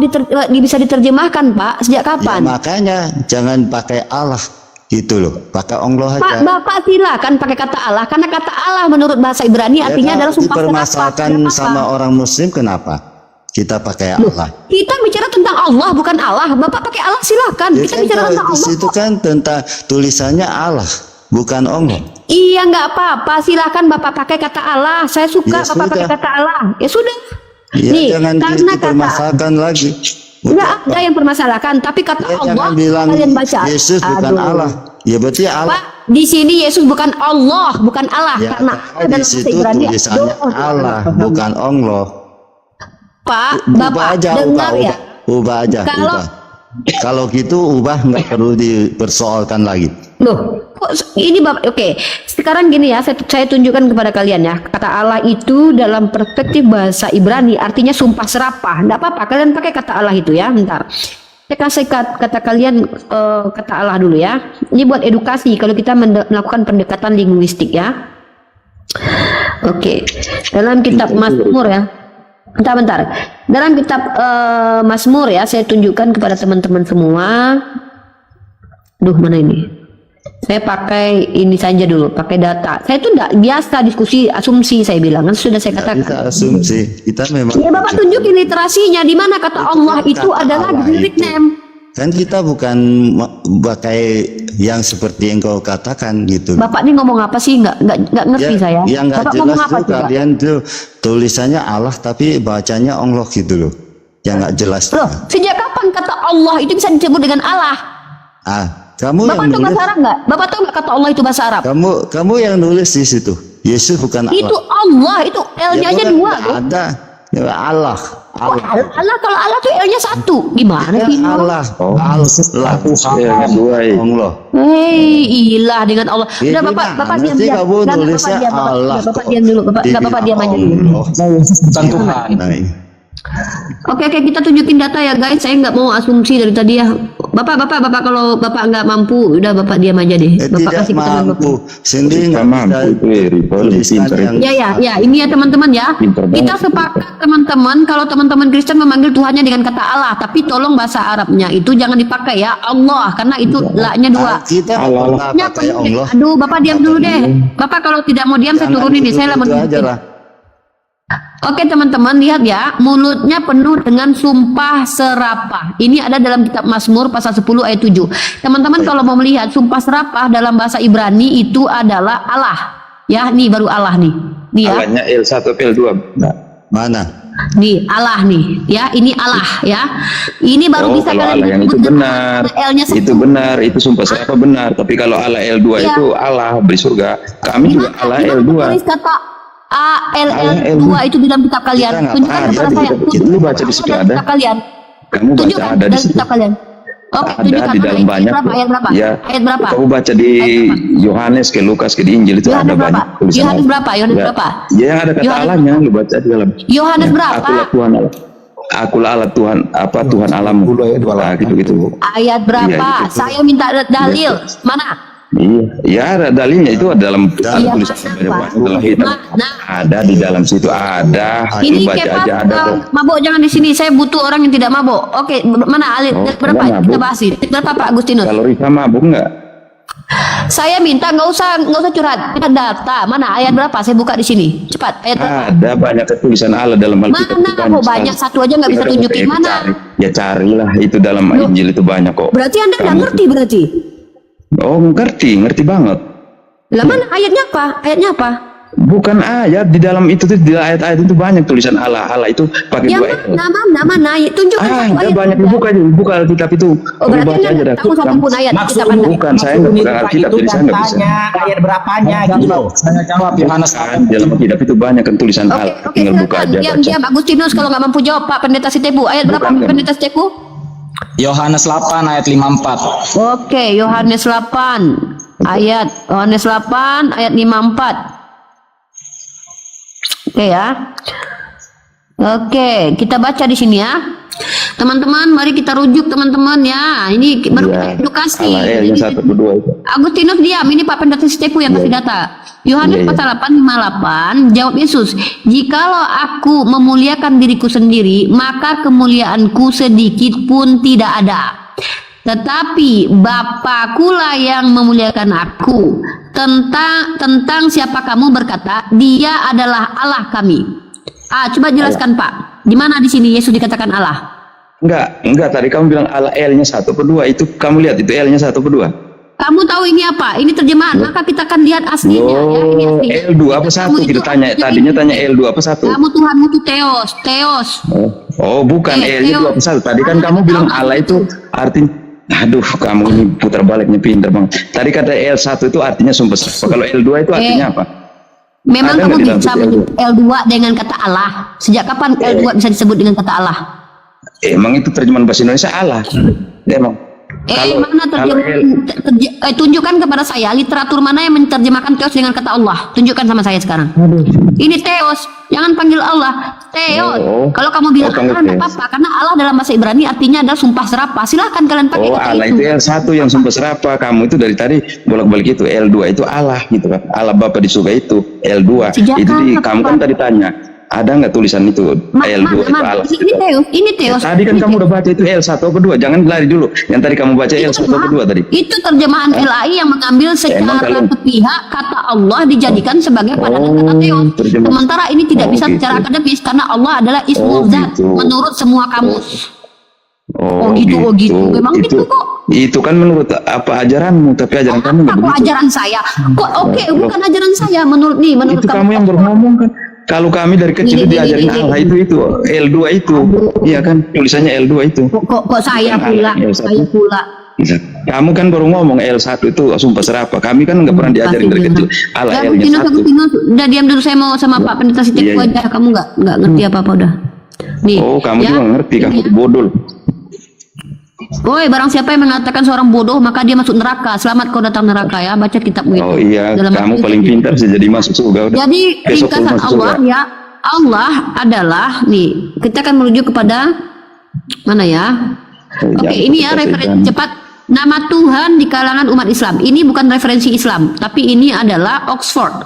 bisa diterjemahkan, Pak? Sejak Ya, kapan? makanya jangan pakai Allah gitu loh, pakai Allah aja. Pak, Bapak silakan pakai kata Allah, karena kata Allah menurut bahasa Ibrani artinya kalau adalah sumpah serapah. dipermasalahkan Tidak apa-apa. sama orang Muslim, kenapa kita pakai Allah? Kita bicara tentang Allah bukan Allah. Bapak pakai Allah silakan. Ya Kita kan bicara kalau tentang di Allah. situ kan tentang tulisannya Allah, bukan Allah. Iya nggak apa-apa. Silakan Bapak pakai kata Allah. Saya suka Ya Bapak pakai sudah. kata Allah. Ya sudah. Ya Nih, jangan karena kata dipermasalahkan lagi. nggak ada yang permasalahkan. Tapi kata Ya Allah jangan bilang kalian baca. Yesus bukan Aduh. Allah. Ya berarti Allah. Pak, di sini Yesus bukan Allah, bukan Allah. Ya Karena di dalam bahasa situ Ibrani tulisannya Allah, bukan Allah. Pak, Ubah Bapak aja, dengar ya. ubah aja, Kalau- ubah. Kalau gitu ubah, nggak perlu dipersoalkan lagi. Loh, kok ini Bapak, oke. Sekarang gini ya, saya tunjukkan kepada kalian ya. Kata Allah itu dalam perspektif bahasa Ibrani artinya sumpah serapah. Enggak apa-apa, kalian pakai kata Allah itu ya. Bentar. Saya kasih kata kalian kata Allah dulu ya. Ini buat edukasi kalau kita melakukan pendekatan linguistik ya. Oke. Dalam kitab Mazmur ya. Bentar. Dalam kitab Mazmur ya, saya tunjukkan kepada teman-teman semua. Duh, mana ini? Saya pakai ini saja dulu, pakai data. Saya itu enggak biasa diskusi asumsi, saya bilang. Kan sudah saya Kita katakan. asumsi, kita memang. Ya Bapak tunjukin literasinya di mana kata Allah kan itu kata adalah Allah generic itu. name. Kan kita bukan pakai yang seperti yang kau katakan gitu. Bapak ini ngomong apa sih? Nggak ngerti saya. Yang nggak Bapak jelas ngomong apa tuh sih, Pak? kalian tuh tulisannya Allah tapi bacanya Allah gitu loh. Yang nggak jelas. Loh, sejak kapan kata Allah itu bisa disebut dengan Allah? Kamu Bapak yang tahu nulis. bahasa Arab nggak? Bapak tahu nggak kata Allah itu bahasa Arab? Kamu yang nulis di situ. Yesus bukan Allah. Itu Allah, itu L-nya aja bukan, dua. nggak Loh. ada. Ya, Allah. Kok Allah, kalau Allah tuh L-nya satu. Gimana Ya, sih? Allah. dua ya. Allah. Hei, ilah dengan Allah. Ya, Udah Bapak gimana diam sih diam. kamu Nggak, nulisnya Bapak diam, Bapak. Allah Nggak, Bapak kok. diam dulu. Bapak, nggak, Bapak diam aja dulu. Allah. Bukan Tuhan. Nah, Oke, kita tunjukin data ya guys. Saya nggak mau asumsi dari tadi ya. Bapak kalau bapak nggak mampu, udah bapak diam aja deh. Bapak Tidak kasih keterangan mampu. bapak. Sendiri Tidak nggak mampu bisa itu lebih pintar itu. Ya, ini ya teman-teman ya. Pinter banget. Kita sepakat teman-teman kalau teman-teman Kristen memanggil Tuhannya dengan kata Allah, tapi tolong bahasa Arabnya itu jangan dipakai ya Allah, karena itu la-nya dua. Kita nggak Ya, pakai Allah. aduh, bapak diam dulu deh. Bapak kalau tidak mau diam saya turunin nih, saya lah Itu aja menunjukin. lah. Oke teman-teman, lihat ya, mulutnya penuh dengan sumpah serapah. Ini ada dalam kitab Mazmur pasal 10 ayat 7. Teman-teman kalau mau melihat sumpah serapah dalam bahasa Ibrani itu adalah Allah. Ya, nih baru Allah nih. Nih ya. Alanya L1 atau L2? Nah. Mana? Nih Allah nih, ya ini Allah ya. Ini baru bisa kalau Allah yang itu sebut benar, L-nya satu. itu benar, itu sumpah serapah benar. Tapi kalau Allah L2 Iya. itu Allah beri surga. Kami juga Allah Gimana L2. tulis kata ALL2 Allah itu di dalam kitab kalian. Kita nggak Tunjukkan ada kepada di saya. kitab- itu baca di situ dalam ada. kitab kalian. Kamu baca Tunjukkan ada di dalam situ. kitab kalian. Oke, Ada tunjukkan di mana, dalam ayat banyak. berapa? Ayat berapa? Ya. Ayat berapa? Kamu baca di Yohanes ke Lukas ke di Injil itu Yohanes ada berapa? banyak tulisan. Yohanes Allah. berapa? Yohanes Ya. berapa? Ya, yang ada kata Yohanes- Allahnya lu baca di dalam. Yohanes berapa? Akulah Tuhan Allah. Akulah Allah Tuhan apa Tuhan Allahmu. Nah, gitu-gitu. Ayat berapa? Iya, gitu. Saya minta dalil. Mana? Iya, ya ada dalilnya itu ada dalam Iya, tulisan mana, Pak? dalam kitab. Nah. Ada di dalam situ ada. Ini Lu baca kepas aja ada kok. mabuk jangan di sini. Saya butuh orang yang tidak mabuk. Oke, mana ayat Oh, berapa? enggak Kita mabuk. bahas ini. Berapa Pak Agustinus? Kalau Risa mabuk enggak? Saya minta nggak usah curhat. Kita data mana ayat berapa? Saya buka di sini. Cepat ayat berapa? Ada banyak tulisan Allah dalam Alkitab. Mana itu kok banyak sekali. satu aja nggak bisa Ya, tunjukin ya, mana? cari. Ya carilah itu dalam Injil itu banyak kok. Berarti Anda nggak Kamu- ngerti berarti. Oh ngerti banget. Lah mana ayatnya apa? Ayatnya apa? Bukan ayat di dalam itu tuh di ayat-ayat itu banyak tulisan Allah itu pakai Yang dua L. mana? Tunjukkan satu Ada ayat. banyak buka Alkitab itu. Oh Kamu berarti baca Anda aja dah. nggak tahu satupun ayat kita pandang. Bukan saya nggak pegang Alkitab jadi saya nggak bisa. ayat berapanya gitu. Saya jawab Yohanes Kan dalam Alkitab itu banyak kan tulisan Oke, Allah. oke, Tinggal buka silakan. aja Diam, baca. diam, Agustinus kalau nggak mampu jawab Pak Pendeta Sitebu. Ayat berapa Bukan, Pendeta Sitebu? Yohanes 8 ayat 54. Oke, Yohanes 8 ayat 54. Oke ya. Oke, kita baca di sini ya. Teman-teman, mari kita rujuk teman-teman ya. Ini baru kita Ya, edukasi. Allah Jadi, yang satu kedua itu. Agustinus diam, ini Pak Pendeta Sitepu yang kasih data. Yohanes Iya, iya. pasal 8:58 jawab Yesus, "Jikalau aku memuliakan diriku sendiri, maka kemuliaanku sedikit pun tidak ada. Tetapi Bapakulah yang memuliakan aku. Tentang siapa kamu berkata, Dia adalah Allah kami." Coba jelaskan Pak. Di mana di sini Yesus dikatakan Allah? Enggak tadi kamu bilang Allah L-nya satu per dua itu kamu lihat itu L-nya satu per dua. Kamu tahu ini apa? Ini terjemahan. Maka kita akan lihat aslinya ya. Ini Oh, aslinya. L2 apa satu Kamu kita itu tanya artinya tadinya ini. tanya L2 apa satu. Kamu Tuhanmu itu Theos. Oh bukan L-nya Theo. 2 apa satu. Tadi kan kamu bilang Allah itu artinya aduh kamu ini putar baliknya pinter bang. Tadi kata L1 itu artinya sumpah serapah. Kalau L2 itu artinya apa? Memang Ada kamu nggak di dalam bisa situ menyebut L2 dengan kata Allah. Sejak kapan L2 bisa disebut dengan kata Allah? Emang itu terjemahan bahasa Indonesia Allah. Emang. Mana tunjukkan kepada saya literatur mana yang menerjemahkan Theos dengan kata Allah. Tunjukkan sama saya sekarang. Ini Theos, jangan panggil Allah. Theos. Oh. Kalau kamu bilang Oh, panggil Allah enggak Theos. apa-apa karena Allah dalam bahasa Ibrani artinya adalah sumpah serapah. Silahkan kalian pakai Oh kata Allah itu L1 yang sumpah serapah. Kamu itu dari tadi bolak-balik itu L2 itu Allah gitu kan. Allah Bapa di surga itu L2. Sejak Itu kapan, kamu kan Pak? tadi tanya ada nggak tulisan itu L2 itu Allah. Ini Theos. Tadi kan kamu udah baca itu L1 apa 2. Jangan lari dulu. Yang tadi kamu baca L1 apa 2 tadi. Itu terjemahan LAI yang mengambil secara kalau- sepihak kata Allah dijadikan sebagai padanan kata Theos. terjemah. Sementara ini tidak Oh, bisa gitu. secara akademis karena Allah adalah Ismul Oh, Zat gitu. menurut semua kamus. Oh gitu. Memang gitu kok. Itu kan menurut apa ajaranmu, tapi ajaran kamu nggak Apa begitu. ajaran saya? Kok oke, bukan ajaran saya menurut Itu kamu yang berngomong kan. Kalau kami dari kecil Gini, diajarin gini. Allah itu L2 itu. Iya kan tulisannya L2 itu. Kok saya Bukan pula, Allah, L1. saya pula. Kamu kan baru ngomong L1 itu sumpah serapah. Kami kan nggak pernah diajarin dari kecil. Allah L-nya Agustinus, 1. Agustinus, udah diam dulu, saya mau sama Pak Pendeta Sitepu Iya, iya. aja. Kamu nggak ngerti apa-apa udah. Nih. Oh, kamu ya. juga ngerti, kamu bodoh. Woi, barang siapa yang mengatakan seorang bodoh maka dia masuk neraka. Selamat kau datang neraka ya. Baca kitabmu itu. Oh iya, Dalam kamu Matius paling 7. pintar sih jadi masuk surga udah. Jadi Besok ringkasan masuk Allah surga. ya, Allah adalah nih, kita akan menuju kepada mana ya? Oke, ini ya referensi cepat. Nama Tuhan di kalangan umat Islam. Ini bukan referensi Islam, tapi ini adalah Oxford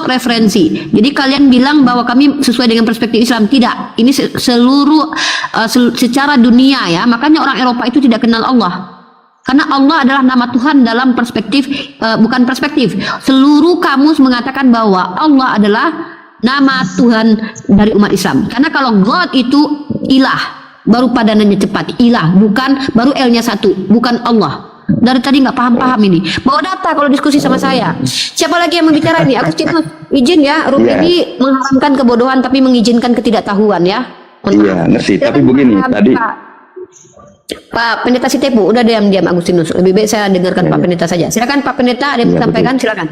referensi. Jadi kalian bilang bahwa kami sesuai dengan perspektif Islam, tidak. Ini seluruh secara dunia ya. Makanya orang Eropa itu tidak kenal Allah. Karena Allah adalah nama Tuhan dalam perspektif bukan perspektif. Seluruh kamus mengatakan bahwa Allah adalah nama Tuhan dari umat Islam. Karena kalau God itu ilah, baru padanannya cepat, ilah, bukan baru L-nya satu, bukan Allah. Dari tadi nggak paham ini. Bawa data kalau diskusi sama saya. Siapa lagi yang membicara ini? Agustinus, izin ya. Rufini mengharamkan kebodohan tapi mengizinkan ketidaktahuan ya. Iya, ngerti. Tapi begini, tadi Pak Pendeta Sitepu, udah diam Agustinus. Lebih baik saya dengarkan Pak Pendeta saja. Silakan Pak Pendeta, ada yang sampaikan, silakan.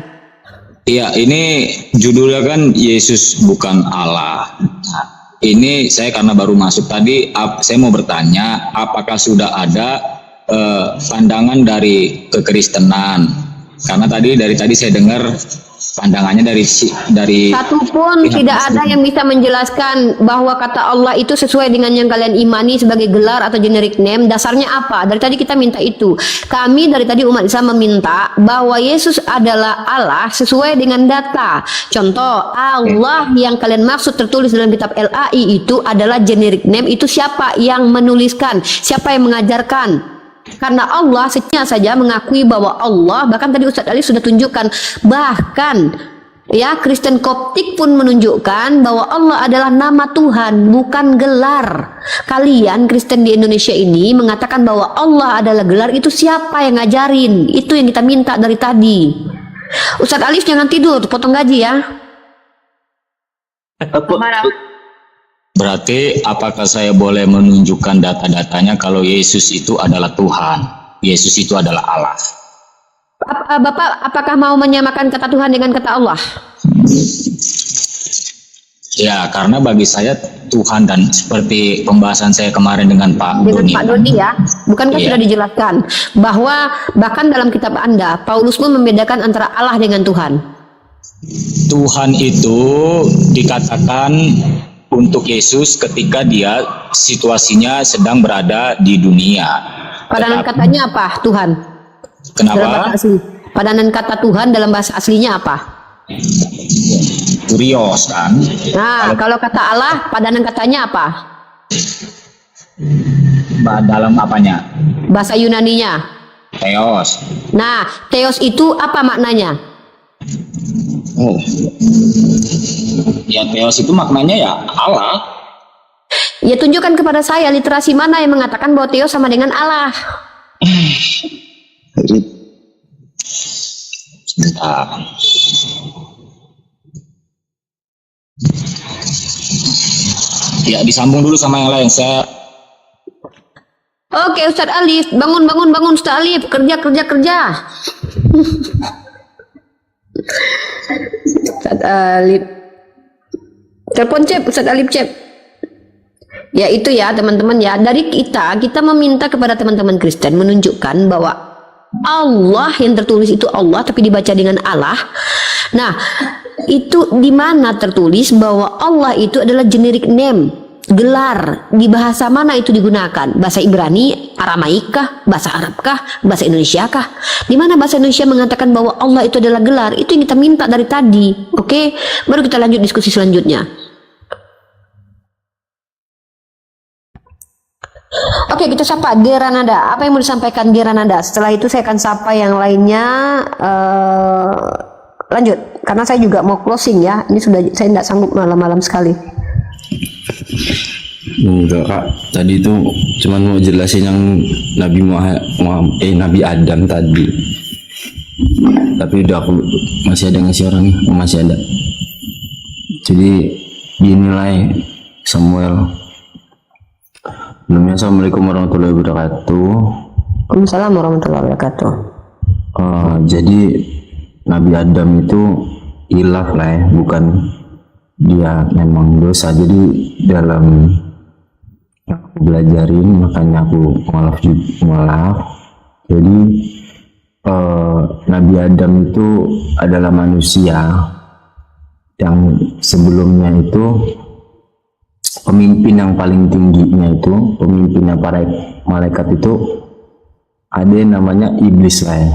Iya, ini judulnya kan Yesus bukan Allah. Nah, ini saya karena baru masuk tadi, saya mau bertanya, apakah sudah ada pandangan dari kekristenan? Karena dari tadi saya dengar pandangannya dari satupun tidak ada yang bisa menjelaskan bahwa kata Allah itu sesuai dengan yang kalian imani sebagai gelar atau generic name. Dasarnya apa? Dari tadi kita minta itu. Kami dari tadi umat Islam meminta bahwa Yesus adalah Allah sesuai dengan data. Contoh, Allah yang kalian maksud tertulis dalam kitab LAI itu adalah generic name. Itu siapa yang menuliskan? Siapa yang mengajarkan? Karena Allah sebenarnya saja mengakui bahwa Allah, bahkan tadi Ustadz Ali sudah tunjukkan, bahkan ya Kristen Koptik pun menunjukkan bahwa Allah adalah nama Tuhan, bukan gelar. Kalian Kristen di Indonesia ini mengatakan bahwa Allah adalah gelar, itu siapa yang ngajarin? Itu yang kita minta dari tadi. Ustadz Alif jangan tidur, potong gaji ya. Berarti apakah saya boleh menunjukkan data-datanya kalau Yesus itu adalah Tuhan, Yesus itu adalah Allah? Bapak apakah mau menyamakan kata Tuhan dengan kata Allah? Ya, karena bagi saya Tuhan, dan seperti pembahasan saya kemarin dengan Pak Doni ya, bukankah sudah dijelaskan bahwa bahkan dalam kitab Anda Paulus pun membedakan antara Allah dengan Tuhan? Tuhan itu dikatakan untuk Yesus ketika dia situasinya sedang berada di dunia. Padanan katanya apa Tuhan? Kenapa? Padanan kata Tuhan dalam bahasa aslinya apa? Kurios kan. Nah, kalau kata Allah, padanan katanya apa? Dalam apanya? Bahasa Yunaninya. Theos. Nah, Theos itu apa maknanya? Oh. Ya, Theos itu maknanya ya Allah. Ya, tunjukkan kepada saya literasi mana yang mengatakan bahwa Theos sama dengan Allah. Sebentar. Ya, disambung dulu sama yang lain. Oke, Ustadz Alif, bangun Ustadz Alif, kerja. Ustadz Alif, telepon Cep, Ustadz Alif Cep. Ya itu ya teman-teman ya, dari kita meminta kepada teman-teman Kristen menunjukkan bahwa Allah yang tertulis itu Allah tapi dibaca dengan Allah. Nah, itu di mana tertulis bahwa Allah itu adalah generic name, gelar? Di bahasa mana itu digunakan? Bahasa Ibrani, Aramaik kah? Bahasa Arab kah? Bahasa Indonesia kah? Di mana bahasa Indonesia mengatakan bahwa Allah itu adalah gelar? Itu yang kita minta dari tadi. Oke, baru kita lanjut diskusi selanjutnya. Oke, kita sapa Geranada. Apa yang mau disampaikan Geranada? Setelah itu saya akan sapa yang lainnya. Lanjut, karena saya juga mau closing ya. Ini sudah, saya tidak sanggup malam-malam sekali. Enggak Kak, tadi itu cuman mau jelasin yang Nabi Adam tadi. Tapi udah aku masih ada ngisi orang nih, masih ada. Jadi dinilai Samuel. Sebelumnya Assalamualaikum warahmatullahi wabarakatuh. Waalaikumsalam warahmatullahi wabarakatuh. Jadi Nabi Adam itu ilah lah ya, bukan dia memang dosa. Jadi dalam aku belajarin makanya aku ngelaf. Jadi Nabi Adam itu adalah manusia yang sebelumnya itu pemimpin yang paling tingginya itu, pemimpinnya para malaikat itu ada yang namanya iblis lah ya.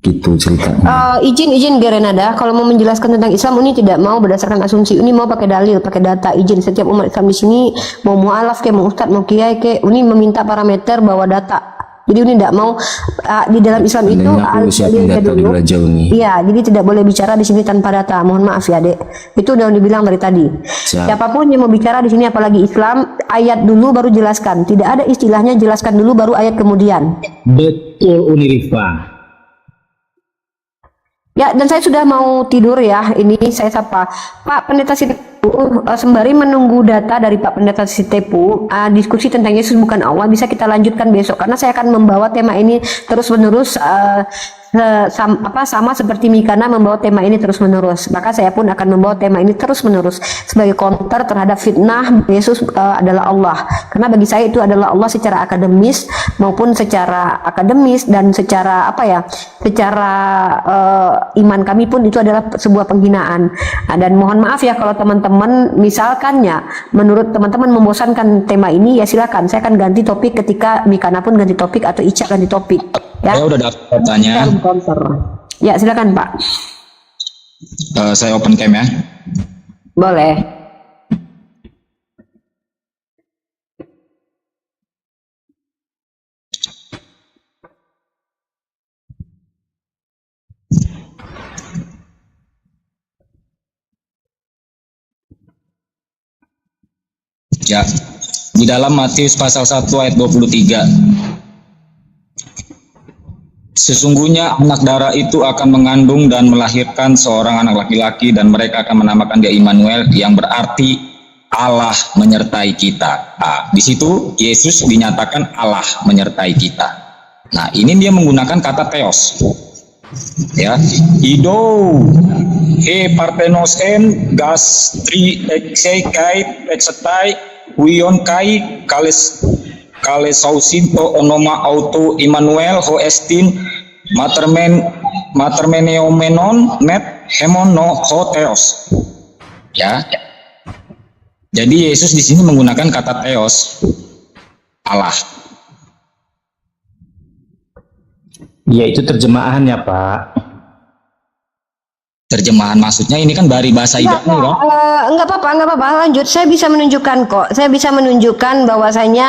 Gitu ceritanya. Izin Gerenada, kalau mau menjelaskan tentang Islam, Uni tidak mau berdasarkan asumsi, Uni mau pakai dalil, pakai data. Izin, setiap umat Islam di sini mau mualaf ke, mau ustadz, mau kiai ke, Uni meminta parameter bawa data. Jadi Uni tidak mau di dalam Islam itu dulu. Iya, jadi tidak boleh bicara di sini tanpa data. Mohon maaf ya, Dek. Itu udah dibilang dari tadi. Siapapun yang mau bicara di sini, apalagi Islam, ayat dulu baru jelaskan. Tidak ada istilahnya jelaskan dulu baru ayat kemudian. Betul, Uni Rifa. Ya, dan saya sudah mau tidur ya. Ini saya sapa Pak Pendeta Sitepu, sembari menunggu data dari Pak Pendeta Sitepu, diskusi tentang Yesus bukan Allah bisa kita lanjutkan besok, karena saya akan membawa tema ini terus menerus, sama seperti Mikana membawa tema ini terus menerus. Maka saya pun akan membawa tema ini terus menerus sebagai counter terhadap fitnah Yesus adalah Allah. Karena bagi saya itu adalah Allah secara akademis maupun secara akademis dan secara secara iman kami pun itu adalah sebuah penghinaan. Dan mohon maaf ya kalau teman-teman misalkannya menurut teman-teman membosankan tema ini, ya silakan saya akan ganti topik ketika Mikana pun ganti topik atau Ica ganti topik. Ya, saya udah dapat datanya. Ya, silakan Pak. Saya open cam ya. Boleh. Ya, di dalam Matius pasal 1 ayat 23. Sesungguhnya anak darah itu akan mengandung dan melahirkan seorang anak laki-laki, dan mereka akan menamakan dia Immanuel, yang berarti Allah menyertai kita. Nah, di situ Yesus dinyatakan Allah menyertai kita. Nah, ini dia menggunakan kata theos. Ya, ido he parthenos en gas tri exekai exetai wion kai kales sausinto onoma auto Immanuel ho estin matermeneomenon net hemono ho theos. Ya, jadi Yesus di sini menggunakan kata theos, Allah. Ya, itu terjemahannya, Pak. Terjemahan maksudnya ini kan dari bahasa Ibrani kan? Enggak apa-apa, lanjut. Saya bisa menunjukkan kok. Saya bisa menunjukkan bahwasanya